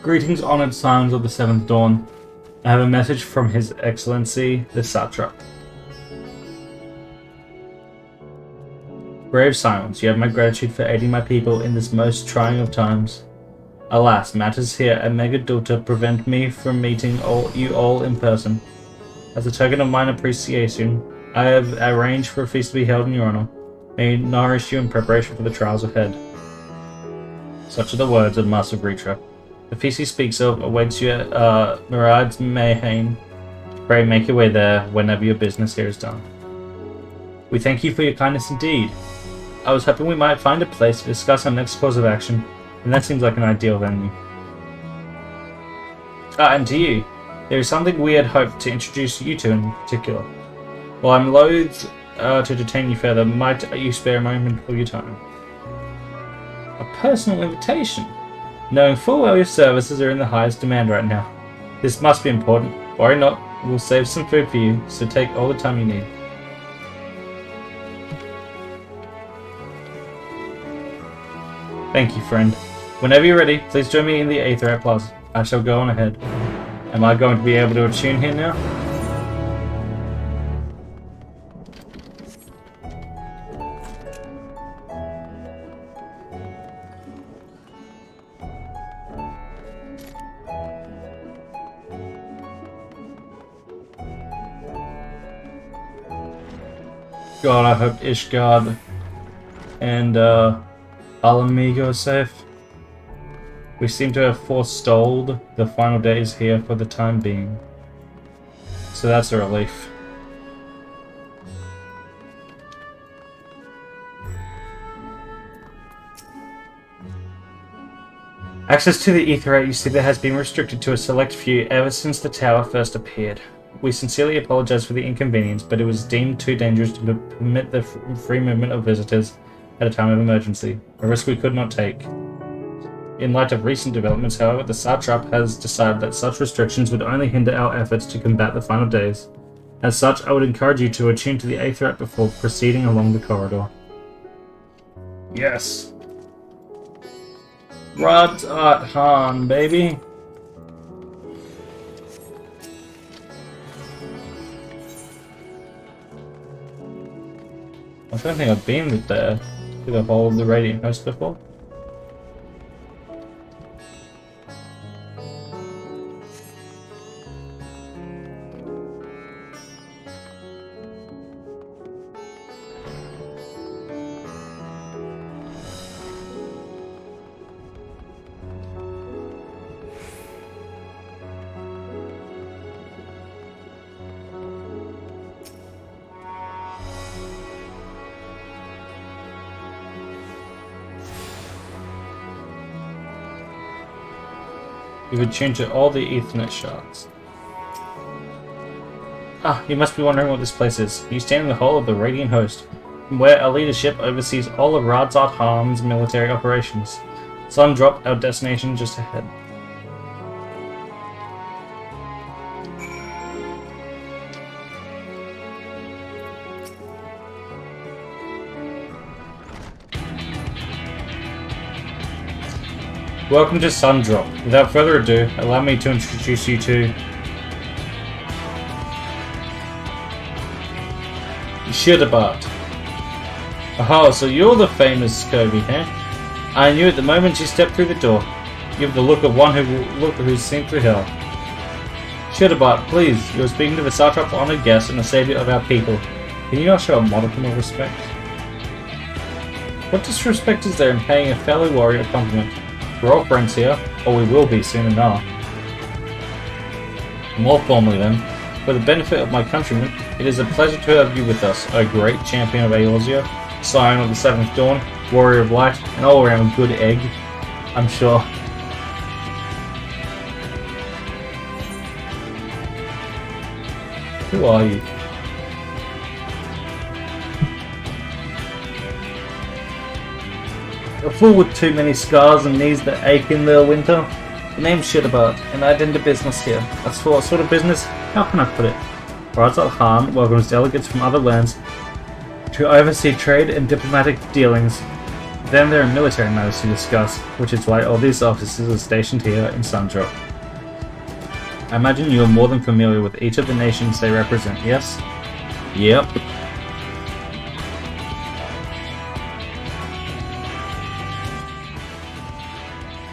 Greetings, honored scions of the Seventh Dawn. I have a message from His Excellency, the Satrap. Brave scions, you have my gratitude for aiding my people in this most trying of times. Alas, matters here at Megadulta prevent me from meeting you all in person. As a token of mine appreciation, I have arranged for a feast to be held in your honor. May it nourish you in preparation for the trials ahead. Such are the words of Master Vritra. The feast he speaks of awaits you at Radz-at-han. Pray make your way there whenever your business here is done. We thank you for your kindness indeed. I was hoping we might find a place to discuss our next course of action, and that seems like an ideal venue. And to you, there is something we had hoped to introduce you to in particular. While I'm loath to detain you further, might you spare a moment for your time? A personal invitation? Knowing full well your services are in the highest demand right now. This must be important. Worry not, we'll save some food for you, so take all the time you need. Thank you, friend. Whenever you're ready, please join me in the Aether Plaza. I shall go on ahead. Am I going to be able to attune here now? God, I hope Ishgard and Alamigo are safe. We seem to have forestalled the final days here for the time being. So that's a relief. Access to the Aetherite, you see, that has been restricted to a select few ever since the tower first appeared. We sincerely apologize for the inconvenience, but it was deemed too dangerous to permit the free movement of visitors at a time of emergency, a risk we could not take. In light of recent developments, however, the Satrap has decided that such restrictions would only hinder our efforts to combat the final days. As such, I would encourage you to attune to the Aetherite before proceeding along the corridor. Yes! Radz-at-han, baby! I don't think I've been there to the whole of the Radiant Host before. You've attuned to all the Ethernet shards. Ah, you must be wondering what this place is. You stand in the hull of the Radiant Host, where our leadership oversees all of Radz-at-han's military operations. Sundrop, our destination just ahead. Welcome to Sundrop. Without further ado, allow me to introduce you to Hydaelyn. Aha, so you're the famous Scobie, eh? I knew it the moment you stepped through the door. You have the look of one who's seen through hell. Hydaelyn, please, you're speaking to the Satrap's honored guest and the savior of our people. Can you not show a modicum of respect? What disrespect is there in paying a fellow warrior a compliment? We're all friends here, or we will be soon enough. More formally then, for the benefit of my countrymen, it is a pleasure to have you with us, O great champion of Eorzea, scion of the Seventh Dawn, warrior of light, and all-around good egg, I'm sure. Who are you? A fool with too many scars and knees that ache in the winter? The name's Hydaelyn, and I attend to business here. As for what sort of business, how can I put it? Radz-at-han welcomes delegates from other lands to oversee trade and diplomatic dealings. Then there are military matters to discuss, which is why all these officers are stationed here in Sundrop. I imagine you are more than familiar with each of the nations they represent, yes? Yep.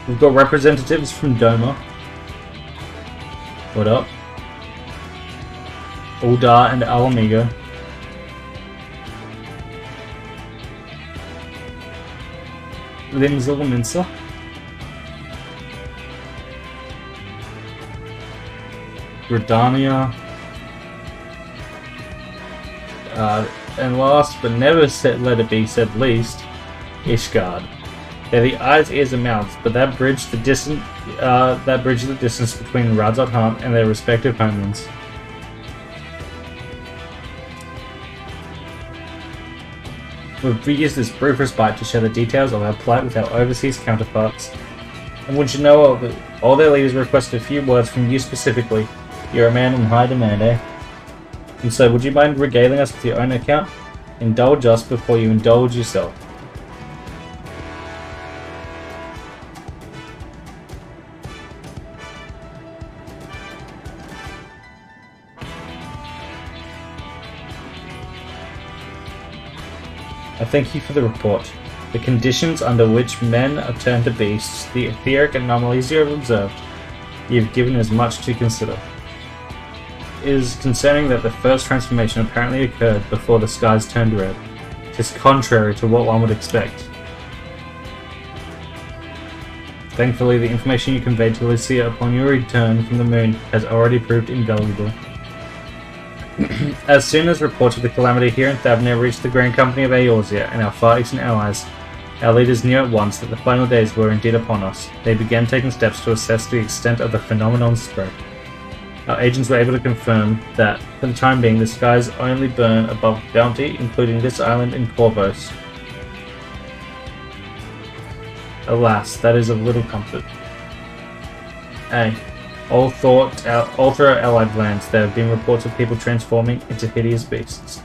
We've got representatives from Doma. What up? Uldar and Alamigo. Limzil Minsa. Gridania. And last but never let it be said least, Ishgard. They're the eyes, ears, and mouths, but that bridge the distance between Radz-at-han and their respective homelands. We've used this brief respite to share the details of our plight with our overseas counterparts. And would you know of it, all their leaders requested a few words from you specifically. You're a man in high demand, eh? And so, would you mind regaling us with your own account? Indulge us before you indulge yourself. I thank you for the report. The conditions under which men are turned to beasts, the etheric anomalies you have observed, you have given us much to consider. It is concerning that the first transformation apparently occurred before the skies turned red. It is contrary to what one would expect. Thankfully, the information you conveyed to Lucia upon your return from the moon has already proved invaluable. As soon as reports of the calamity here in Thavnir reached the Grand Company of Eorzea and our Far Eastern allies, our leaders knew at once that the final days were indeed upon us. They began taking steps to assess the extent of the phenomenon's spread. Our agents were able to confirm that, for the time being, the skies only burn above Bounty, including this island and Corvos. Alas, that is of little comfort. All through our allied lands, there have been reports of people transforming into hideous beasts.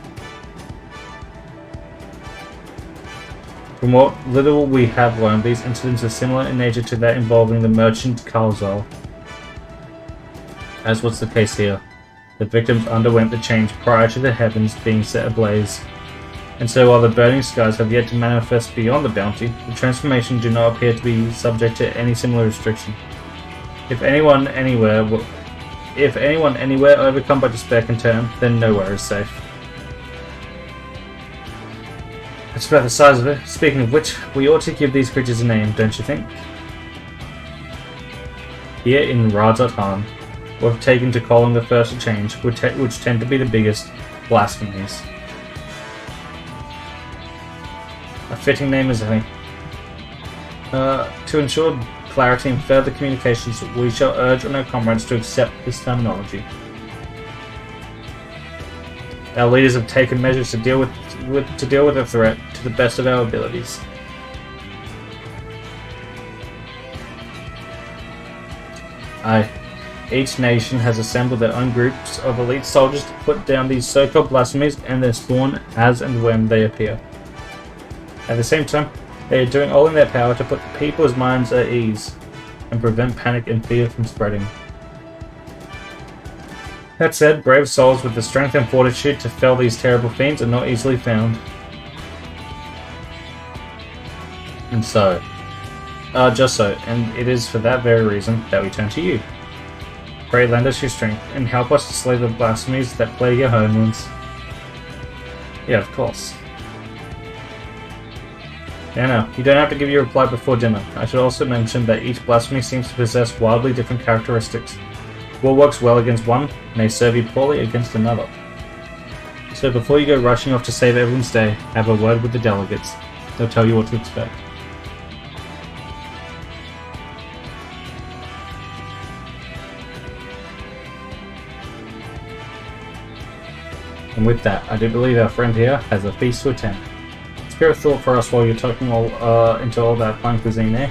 From what little we have learned, these incidents are similar in nature to that involving the merchant Kalzal. As was the case here, the victims underwent the change prior to the heavens being set ablaze. And so while the burning skies have yet to manifest beyond the Bounty, the transformation do not appear to be subject to any similar restriction. If anyone anywhere overcome by despair can turn, then nowhere is safe. That's about the size of it. Speaking of which, we ought to give these creatures a name, don't you think? Here in Radz-at-han, we've taken to calling the first to change, which tend to be the biggest, blasphemies. A fitting name as any. To ensure clarity in further communications, we shall urge on our comrades to accept this terminology. Our leaders have taken measures to deal with the threat to the best of our abilities. Each nation has assembled their own groups of elite soldiers to put down these so-called blasphemies, and they're spawned as and when they appear. At the same time, they are doing all in their power to put the people's minds at ease and prevent panic and fear from spreading. That said, brave souls with the strength and fortitude to fell these terrible fiends are not easily found. And so, just so, and it is for that very reason that we turn to you. Pray lend us your strength and help us to slay the blasphemies that plague your homelands. Yeah, of course. Yeah, no, you don't have to give your reply before dinner. I should also mention that each blasphemy seems to possess wildly different characteristics. What works well against one may serve you poorly against another. So before you go rushing off to save everyone's day, have a word with the delegates. They'll tell you what to expect. And with that, I do believe our friend here has a feast to attend. Spare a thought for us while you're talking into all that fine cuisine there.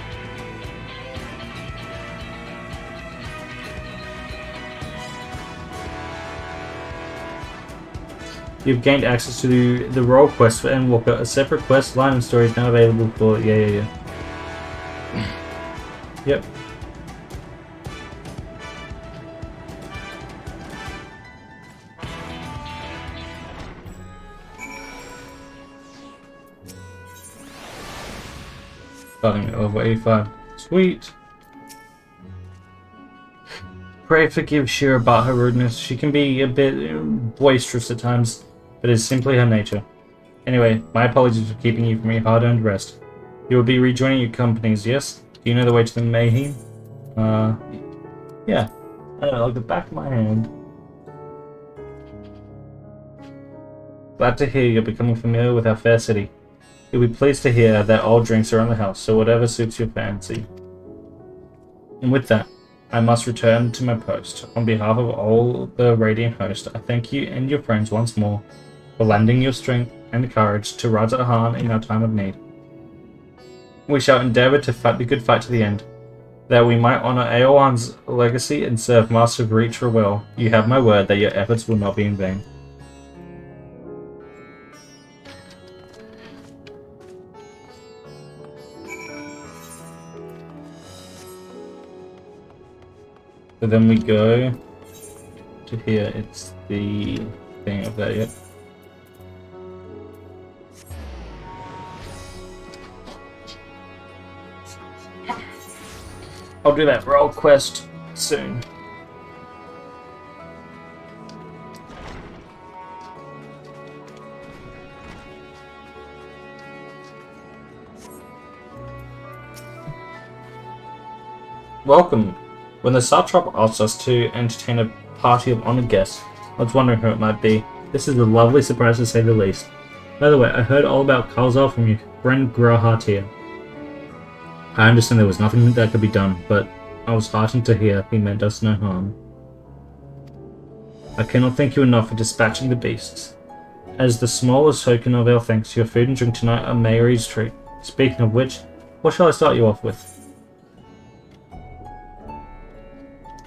You've gained access to the role quest for Endwalker. A separate quest line and story is now available for... Yeah. Yep. Starting at level 85. Sweet. Pray forgive Shira about her rudeness. She can be a bit boisterous at times, but it's simply her nature. Anyway, my apologies for keeping you from your hard-earned rest. You will be rejoining your companies, yes? Do you know the way to the Mayhem? Yeah. I don't know, like the back of my hand. Glad to hear you're becoming familiar with our fair city. You'll be pleased to hear that all drinks are on the house, so whatever suits your fancy. And with that, I must return to my post. On behalf of all the Radiant host, I thank you and your friends once more for lending your strength and courage to Radz-at-han in our time of need. We shall endeavour to fight the good fight to the end, that we might honour Aowan's legacy and serve Master Breach for well. You have my word that your efforts will not be in vain. So then we go to here, it's the thing of that, yep. I'll do that role quest soon. Welcome. When the Satrap asked us to entertain a party of honoured guests, I was wondering who it might be. This is a lovely surprise to say the least. By the way, I heard all about Kalzar from your friend Grahart here. I understand there was nothing that could be done, but I was heartened to hear he meant us no harm. I cannot thank you enough for dispatching the beasts. As the smallest token of our thanks, your food and drink tonight are Mary's treat. Speaking of which, what shall I start you off with?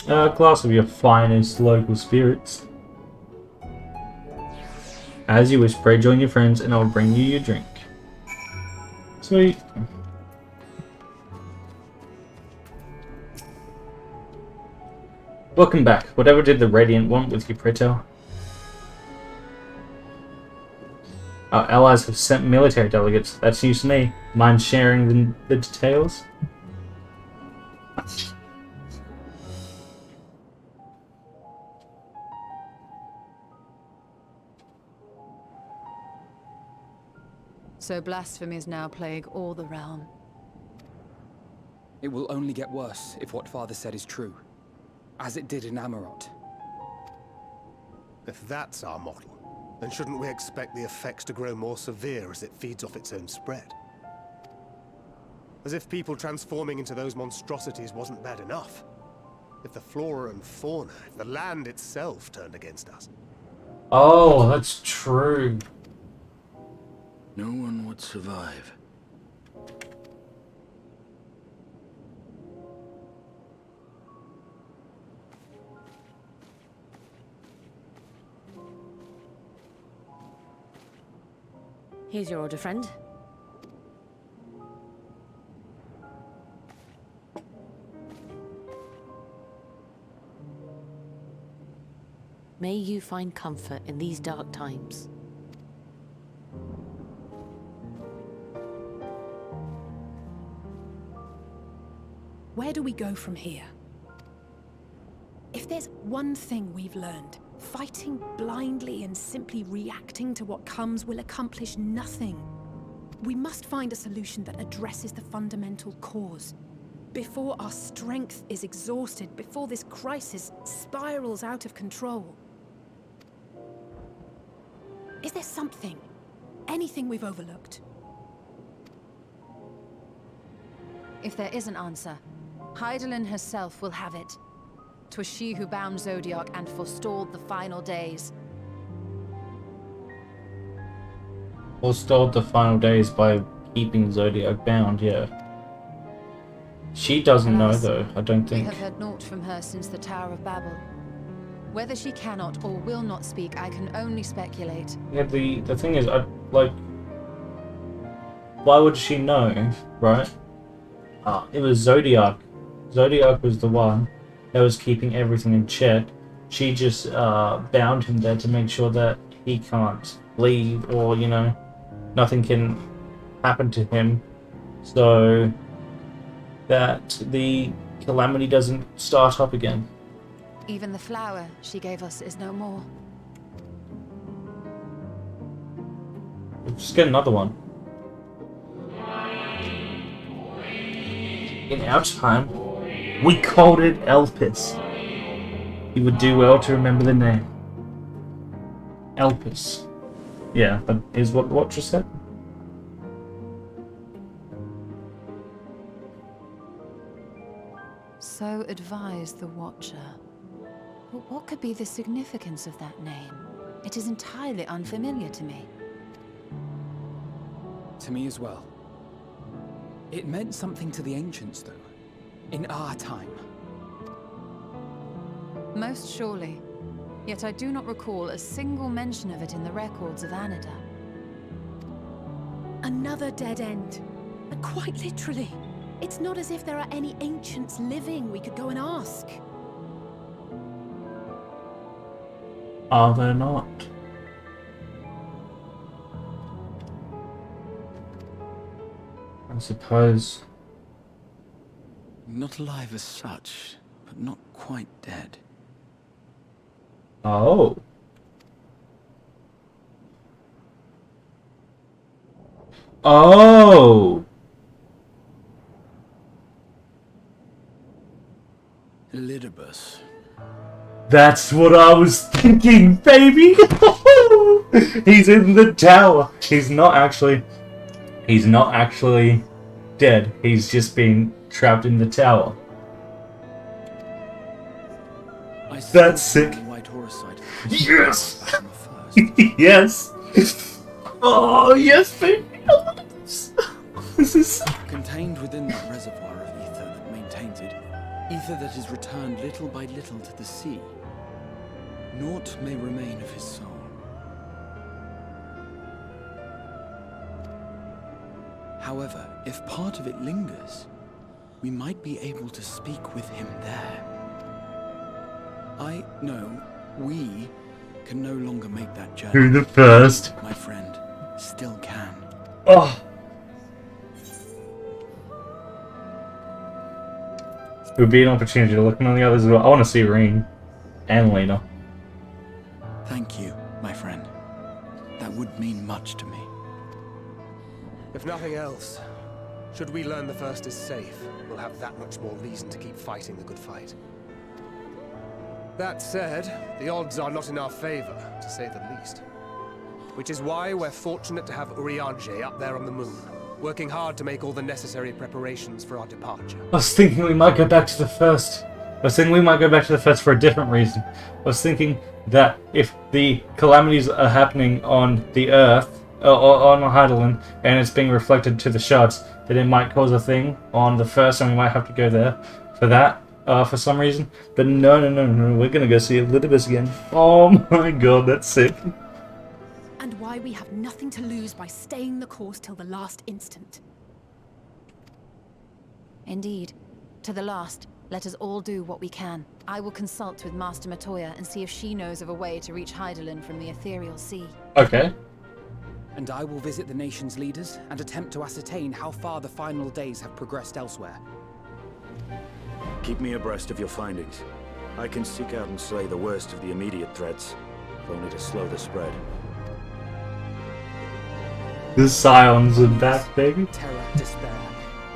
A glass of your finest local spirits. As you wish, pray join your friends and I'll bring you your drink. Sweet. Welcome back. Whatever did the Radiant want with you, pray tell? Our allies have sent military delegates. That's news to me. Mind sharing the details? So blasphemies now plague all the realm. It will only get worse if what Father said is true, as it did in Amarot. If that's our model, then shouldn't we expect the effects to grow more severe as it feeds off its own spread? As if people transforming into those monstrosities wasn't bad enough. If the flora and fauna, if the land itself turned against us. Oh, that's true. No one would survive. Here's your order, friend. May you find comfort in these dark times. Where do we go from here? If there's one thing we've learned, fighting blindly and simply reacting to what comes will accomplish nothing. We must find a solution that addresses the fundamental cause. Before our strength is exhausted, before this crisis spirals out of control. Is there something, anything we've overlooked? If there is an answer, Hydaelyn herself will have it. 'Twas she who bound Zodiac and forestalled the final days. Forestalled the final days by keeping Zodiac bound, yeah. She doesn't know though, I don't think. We have heard naught from her since the Tower of Babel. Whether she cannot or will not speak, I can only speculate. Yeah, the thing is, why would she know, right? It was Zodiac. Zodiac was the one that was keeping everything in check. She just bound him there to make sure that he can't leave, or, you know, nothing can happen to him, so that the calamity doesn't start up again. Even the flower she gave us is no more. Just get another one. In our time, we called it Elpis. You would do well to remember the name. Elpis. Yeah, that is what the Watcher said. So advised the Watcher. But what could be the significance of that name? It is entirely unfamiliar to me. To me as well. It meant something to the ancients, though. In our time. Most surely. Yet I do not recall a single mention of it in the records of Anida. Another dead end. And quite literally. It's not as if there are any ancients living we could go and ask. Are there not? I suppose. Not alive as such, but not quite dead. Oh. Oh. Elidibus. That's what I was thinking, baby! He's in the tower. He's not actually dead. He's just been trapped in the tower. That's sick. Yes! Yes! Oh, yes, baby! This is contained within that reservoir of ether that maintains it. Ether that is returned little by little to the sea. Naught may remain of his soul. However, if part of it lingers, we might be able to speak with him there. I know we can no longer make that journey. Who the first? My friend still can. Oh. It would be an opportunity to look on the others as well. I want to see Reen and Lena. Thank you, my friend. That would mean much to me. If nothing else, should we learn the first is safe, we'll have that much more reason to keep fighting the good fight. That said, the odds are not in our favor, to say the least. Which is why we're fortunate to have Urianger up there on the moon. working hard to make all the necessary preparations for our departure. I was thinking we might go back to the first. I was thinking we might go back to the first for a different reason. I was thinking that if the calamities are happening on the Earth, on Hydaelyn, and it's being reflected to the shards, that it might cause a thing on the first, and we might have to go there for that, for some reason. But no, we're gonna go see Elidibus again. Oh my god, that's sick. And why we have nothing to lose by staying the course till the last instant. Indeed. To the last, let us all do what we can. I will consult with Master Matoya and see if she knows of a way to reach Hydaelyn from the Ethereal Sea. Okay. And I will visit the nation's leaders and attempt to ascertain how far the final days have progressed elsewhere. Keep me abreast of your findings. I can seek out and slay the worst of the immediate threats, if only to slow the spread. The Scions are back, baby. Terror, despair.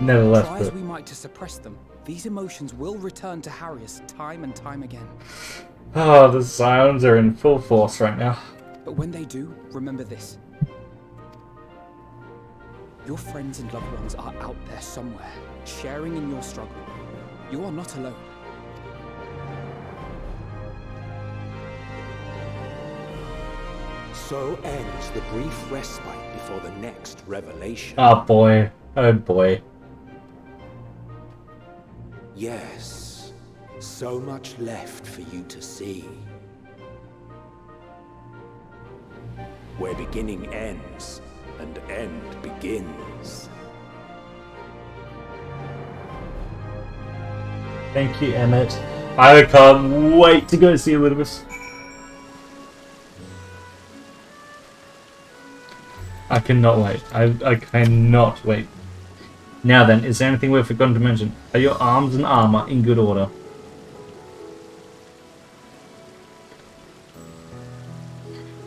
Never left Try as it. we might to suppress them, these emotions will return to harry us time and time again. Oh, the Scions are in full force right now. But when they do, remember this. Your friends and loved ones are out there somewhere, sharing in your struggle. You are not alone. So ends the brief respite before the next revelation. Oh boy. Oh boy. Yes, so much left for you to see. Where beginning ends, and end begins. Thank you, Emmett. I can't wait to go see Elidibus. I cannot wait. I cannot wait. Now then, is there anything we've forgotten to mention? Are your arms and armor in good order?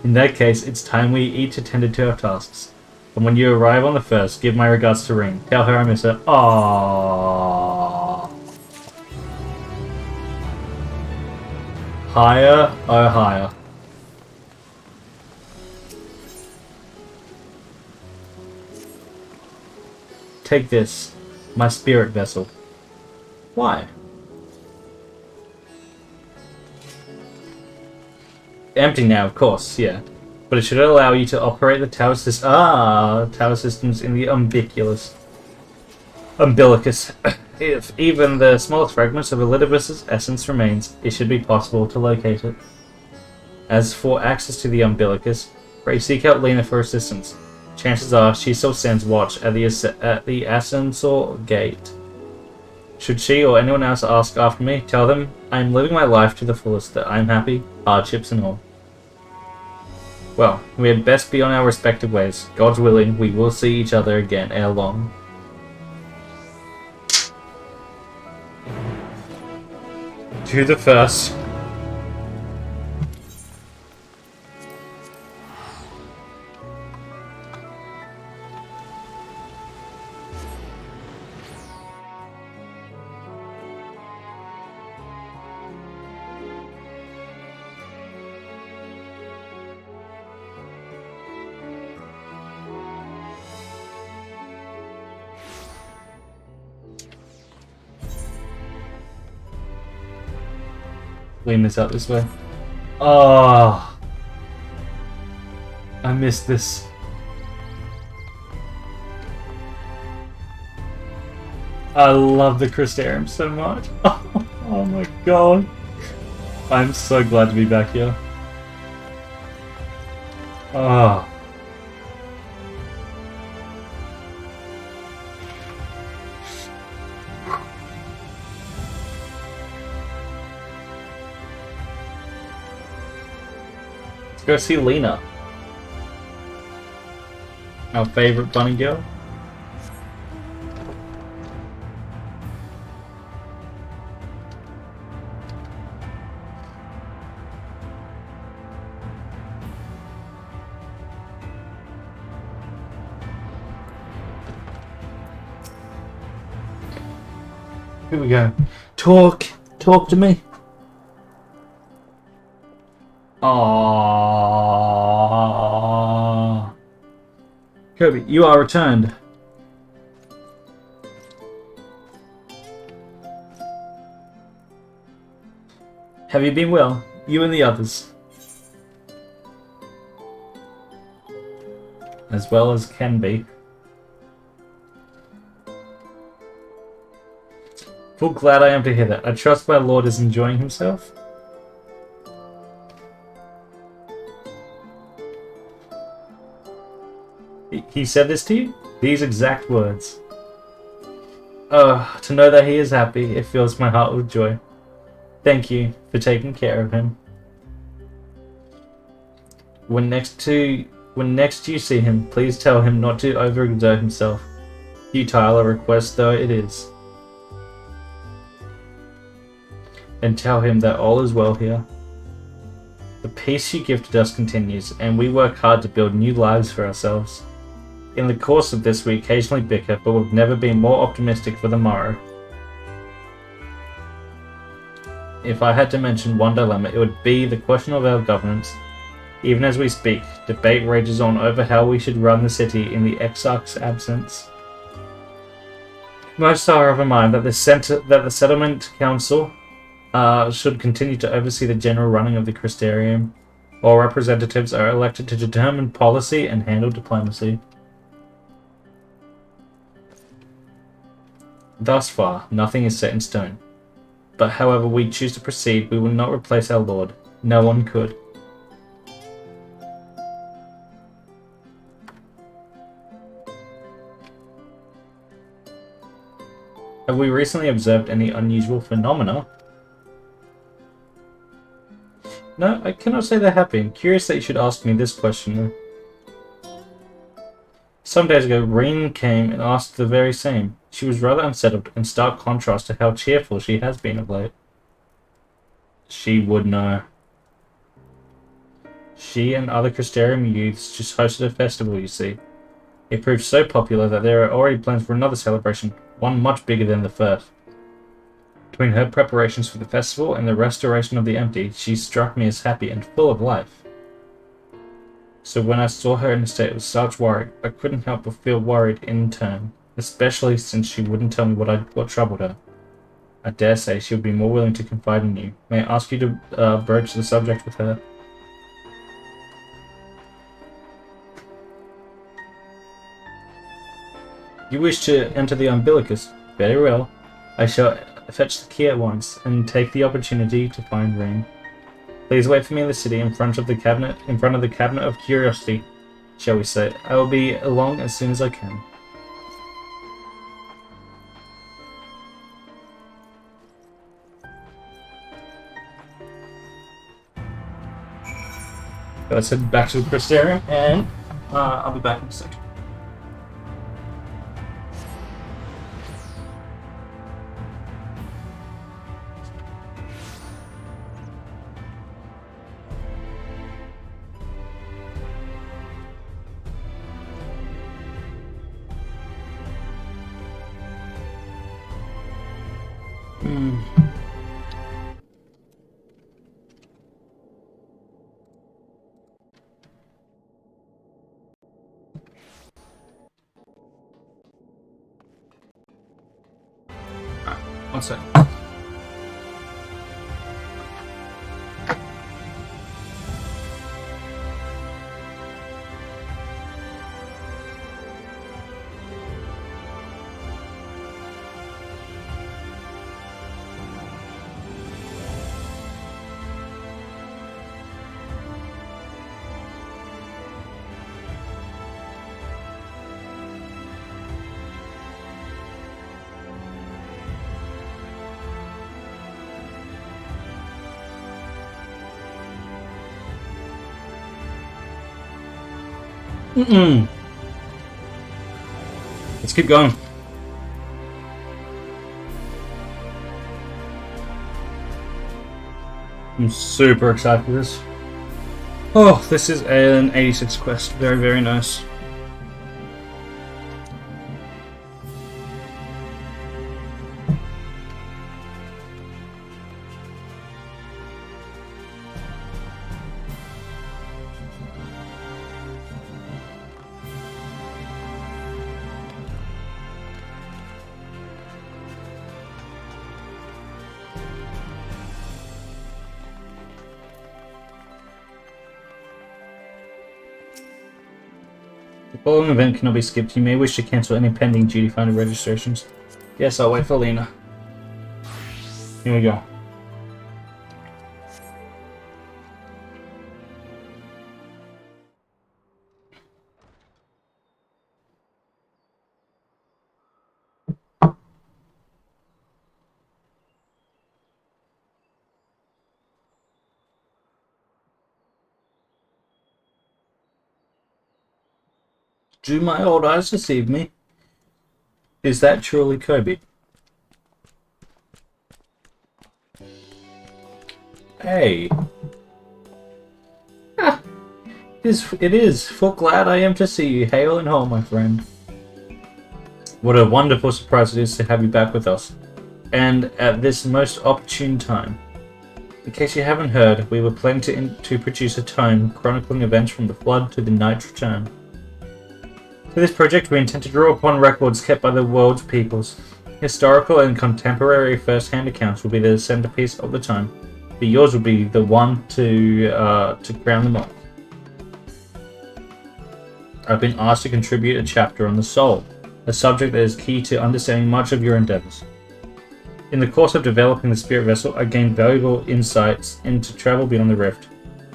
In that case, it's time we each attended to our tasks. And when you arrive on the first, give my regards to Ring. Tell her I miss her. Aww. Higher, oh higher. Take this, my spirit vessel. Why? Empty now, of course, yeah. But it should allow you to operate the tower systems in the umbilicus. If even the smallest fragments of Elidibus' essence remains, it should be possible to locate it. As for access to the umbilicus, pray seek out Lena for assistance. Chances are she still stands watch at the Ascensor Gate. Should she or anyone else ask after me, tell them I am living my life to the fullest, that I am happy, hardships and all. Well, we had best be on our respective ways. God's willing, we will see each other again ere long. To the first. Clean this out this way. Oh, I missed this. I love the Crystarium so much. Oh my god. I'm so glad to be back here. Ah. Go see Lena. Our favorite bunny girl. Here we go. Talk to me. Aww. Kirby, you are returned. Have you been well? You and the others. As well as can be. Full glad I am to hear that. I trust my lord is enjoying himself. He said this to you? These exact words. Oh, to know that he is happy, it fills my heart with joy. Thank you for taking care of him. When next you see him, please tell him not to overexert himself. Futile a request though it is. And tell him that all is well here. The peace you gifted us continues, and we work hard to build new lives for ourselves. In the course of this, we occasionally bicker, but we've never been more optimistic for the morrow. If I had to mention one dilemma, it would be the question of our governance. Even as we speak, debate rages on over how we should run the city in the Exarch's absence. Most are of a mind that the Settlement Council should continue to oversee the general running of the Crystarium, while representatives are elected to determine policy and handle diplomacy. Thus far, nothing is set in stone. But however we choose to proceed, we will not replace our lord. No one could. Have we recently observed any unusual phenomena? No, I cannot say there have been. Curious that you should ask me this question, though. Some days ago, Reen came and asked the very same. She was rather unsettled, in stark contrast to how cheerful she has been of late. She would know. She and other Crystarium youths just hosted a festival, you see. It proved so popular that there are already plans for another celebration, one much bigger than the first. Between her preparations for the festival and the restoration of the empty, she struck me as happy and full of life. So when I saw her in a state of such worry, I couldn't help but feel worried in turn, especially since she wouldn't tell me what troubled her. I dare say she would be more willing to confide in you. May I ask you to broach the subject with her? You wish to enter the Umbilicus? Very well. I shall fetch the key at once, and take the opportunity to find Reen. Please wait for me in the city in front of the cabinet of curiosity, shall we say. I will be along as soon as I can. Let's head back to the Crystarium, and I'll be back in a second. One sec. Let's keep going. I'm super excited for this. Oh, this is an 86 quest. Very, very nice. The following event cannot be skipped. You may wish to cancel any pending duty finder registrations. Yes, I'll wait for Lena. Here we go. Do my old eyes deceive me? Is that truly Kobe? Hey. Ah, it is. Full glad I am to see you. Hail and home, my friend. What a wonderful surprise it is to have you back with us. And at this most opportune time. In case you haven't heard, we were planning to produce a tome chronicling events from the Flood to the Knight's Return. For this project, we intend to draw upon records kept by the world's peoples. Historical and contemporary first-hand accounts will be the centerpiece of the tome, but yours will be the one to crown them all. I've been asked to contribute a chapter on the soul, a subject that is key to understanding much of your endeavors. In the course of developing the spirit vessel, I gained valuable insights into travel beyond the rift,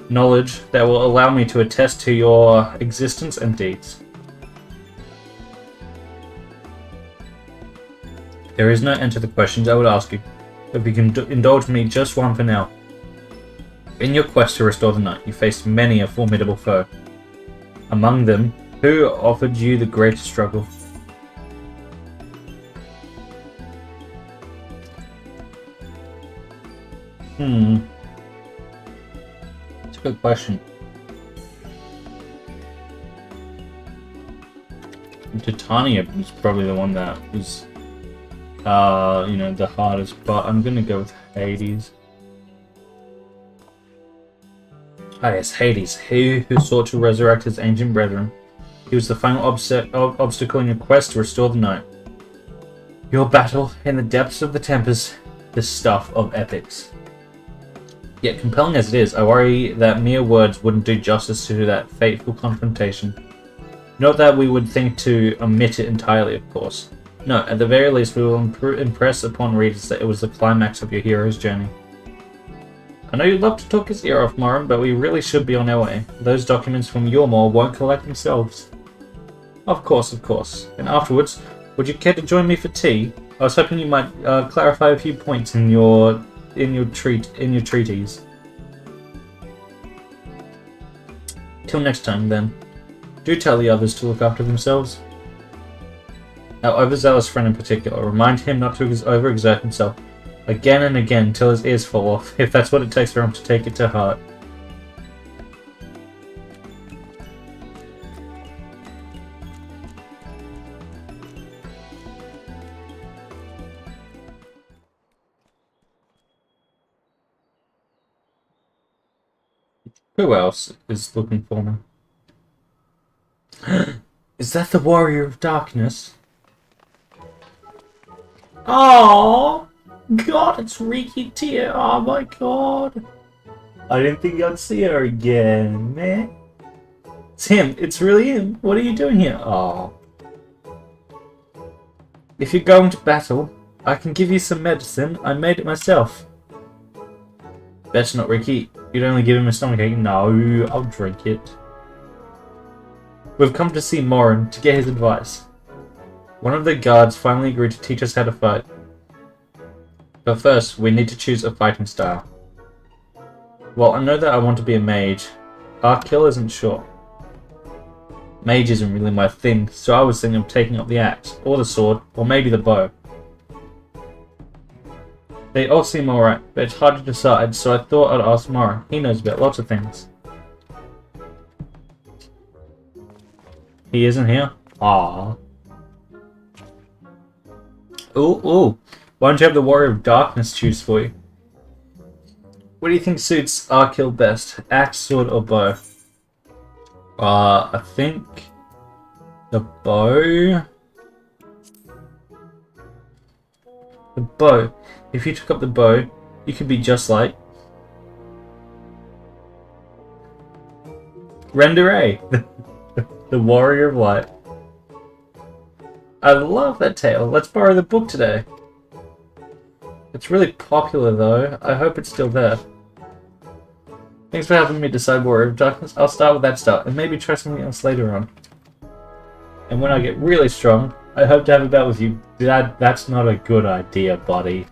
knowledge that will allow me to attest to your existence and deeds. There is no end to the questions I would ask you, but if you can indulge me just one for now. In your quest to restore the night, you faced many a formidable foe. Among them, who offered you the greatest struggle? It's a good question. Titania was probably the one that was the hardest, but I'm gonna go with Hades. Ah yes, Hades, he who sought to resurrect his ancient brethren. He was the final obstacle in your quest to restore the night. Your battle in the depths of the Tempest, the stuff of epics. Yet compelling as it is, I worry that mere words wouldn't do justice to that fateful confrontation. Not that we would think to omit it entirely, of course. No, at the very least we will impress upon readers that it was the climax of your hero's journey. I know you'd love to talk his ear off, Morin, but we really should be on our way. Those documents from Yormore won't collect themselves. Of course, of course. And afterwards, would you care to join me for tea? I was hoping you might clarify a few points in your treatise. Till next time, then. Do tell the others to look after themselves. Our overzealous friend in particular, remind him not to overexert himself again and again till his ears fall off, if that's what it takes for him to take it to heart. Who else is looking for me? Is that the Warrior of Darkness? Oh God, it's Riki Tia. Oh my God. I didn't think I'd see her again, man. It's him. It's really him. What are you doing here? Oh. If you're going to battle, I can give you some medicine. I made it myself. Better not, Riki. You'd only give him a stomachache. No, I'll drink it. We've come to see Morin to get his advice. One of the guards finally agreed to teach us how to fight. But first, we need to choose a fighting style. Well, I know that I want to be a mage. Arkill isn't sure. Mage isn't really my thing, so I was thinking of taking up the axe, or the sword, or maybe the bow. They all seem alright, but it's hard to decide, so I thought I'd ask Morin. He knows about lots of things. He isn't here? Aww. Ooh. Why don't you have the Warrior of Darkness choose for you? What do you think suits Arkill best? Axe, sword, or bow? I think the bow. The bow. If you took up the bow, you could be just like Rendere. The Warrior of Light. I love that tale. Let's borrow the book today. It's really popular though. I hope it's still there. Thanks for helping me decide Warrior of Darkness. I'll start with that start, and maybe try something else later on. And when I get really strong, I hope to have a battle with you. That's not a good idea, buddy.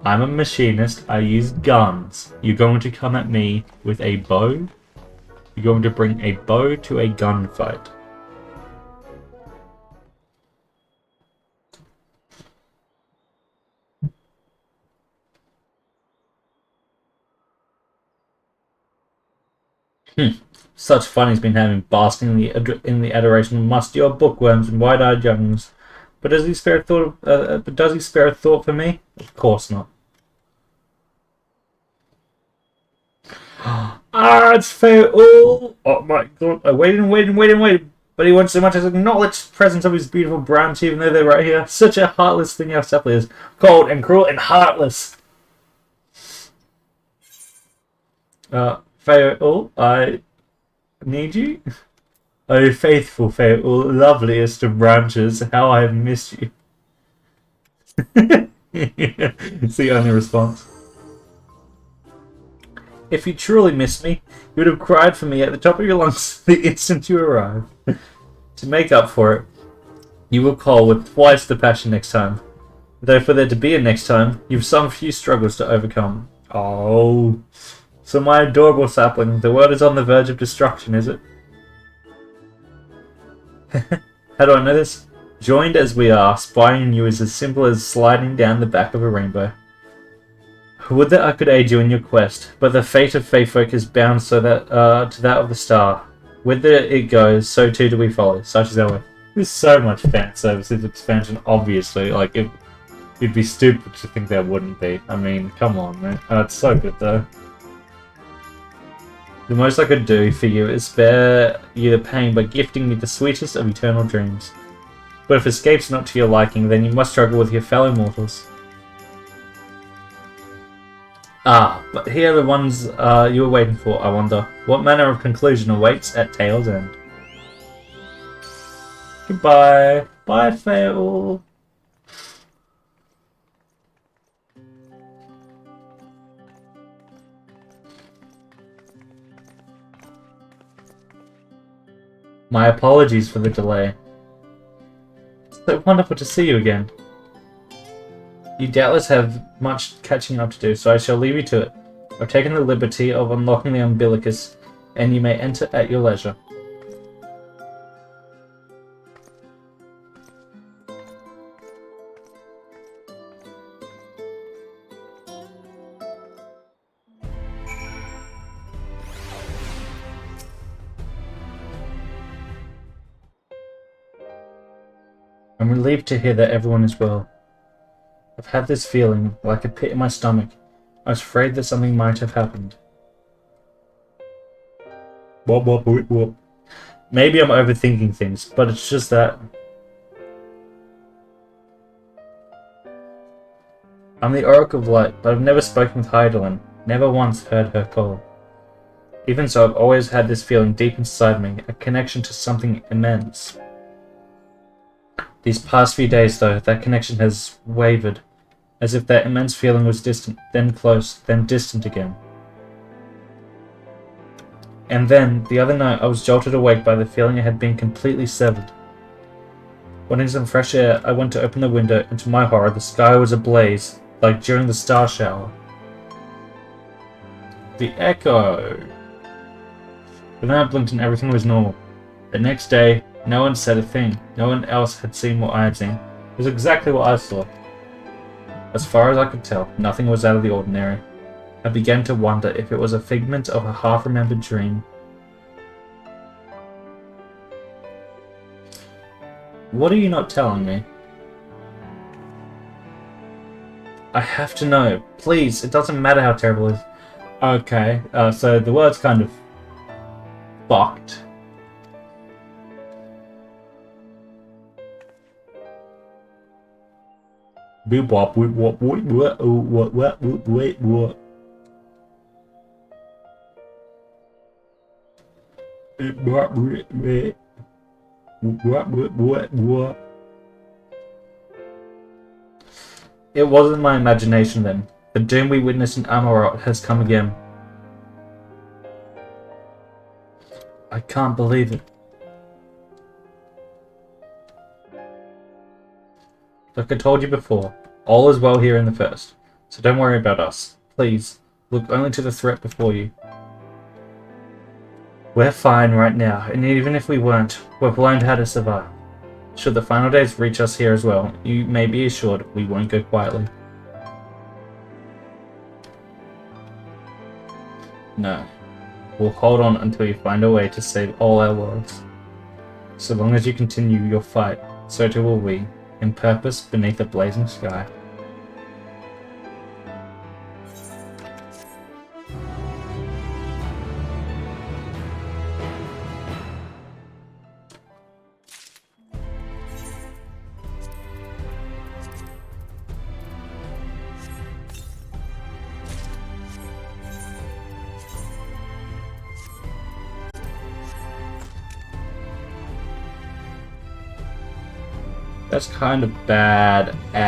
I'm a machinist. I use guns. You're going to come at me with a bow? You're going to bring a bow to a gunfight. Such fun he's been having, basking in the adoration of musty-old bookworms and wide-eyed younglings. But does he spare a thought for me? Of course not. It's fair. Oh my god! I waited. But he won't so much as acknowledge the presence of his beautiful branch, even though they're right here. Such a heartless thing our sapling is. Cold and cruel and heartless. Fairul, I need you. Oh, faithful Fairul, loveliest of branches, how I have missed you. It's the only response. If you truly missed me, you would have cried for me at the top of your lungs the instant you arrive. To make up for it, you will call with twice the passion next time. Though for there to be a next time, you've some few struggles to overcome. Oh, so my adorable sapling, the world is on the verge of destruction, is it? How do I know this? Joined as we are, spying on you is as simple as sliding down the back of a rainbow. Would that I could aid you in your quest, but the fate of Faefolk is bound so that to that of the star. Whither it goes, so too do we follow. Such is our way. There's so much fan service in this expansion, obviously. Like, it'd be stupid to think there wouldn't be. I mean, come on, man. It's so good, though. The most I could do for you is spare you the pain by gifting me the sweetest of eternal dreams. But if escape's not to your liking, then you must struggle with your fellow mortals. Ah, but here are the ones you were waiting for, I wonder. What manner of conclusion awaits at Tale's End? Goodbye. Bye, Fairul. My apologies for the delay. It's so wonderful to see you again. You doubtless have much catching up to do, so I shall leave you to it. I've taken the liberty of unlocking the umbilicus, and you may enter at your leisure. I'm relieved to hear that everyone is well. I've had this feeling, like a pit in my stomach. I was afraid that something might have happened. Maybe I'm overthinking things, but it's just that... I'm the Oracle of Light, but I've never spoken with Hydaelyn, never once heard her call. Even so, I've always had this feeling deep inside me, a connection to something immense. These past few days, though, that connection has wavered, as if that immense feeling was distant, then close, then distant again. And then, the other night, I was jolted awake by the feeling I had been completely severed. Wanting some fresh air, I went to open the window, and to my horror, the sky was ablaze, like during the star shower. The echo! But then I blinked and everything was normal. The next day, no one said a thing. No one else had seen what I had seen. It was exactly what I saw. As far as I could tell, nothing was out of the ordinary. I began to wonder if it was a figment of a half-remembered dream. What are you not telling me? I have to know. Please, it doesn't matter how terrible it is. Okay, so the word's kind of fucked. It wasn't my imagination then. The doom we witnessed in Amarot has come again. I can't believe it. Like I told you before, all is well here in the First, so don't worry about us. Please, look only to the threat before you. We're fine right now, and even if we weren't, we've learned how to survive. Should the final days reach us here as well, you may be assured we won't go quietly. No. We'll hold on until you find a way to save all our worlds. So long as you continue your fight, so too will we, in purpose beneath a blazing sky. That's kind of bad.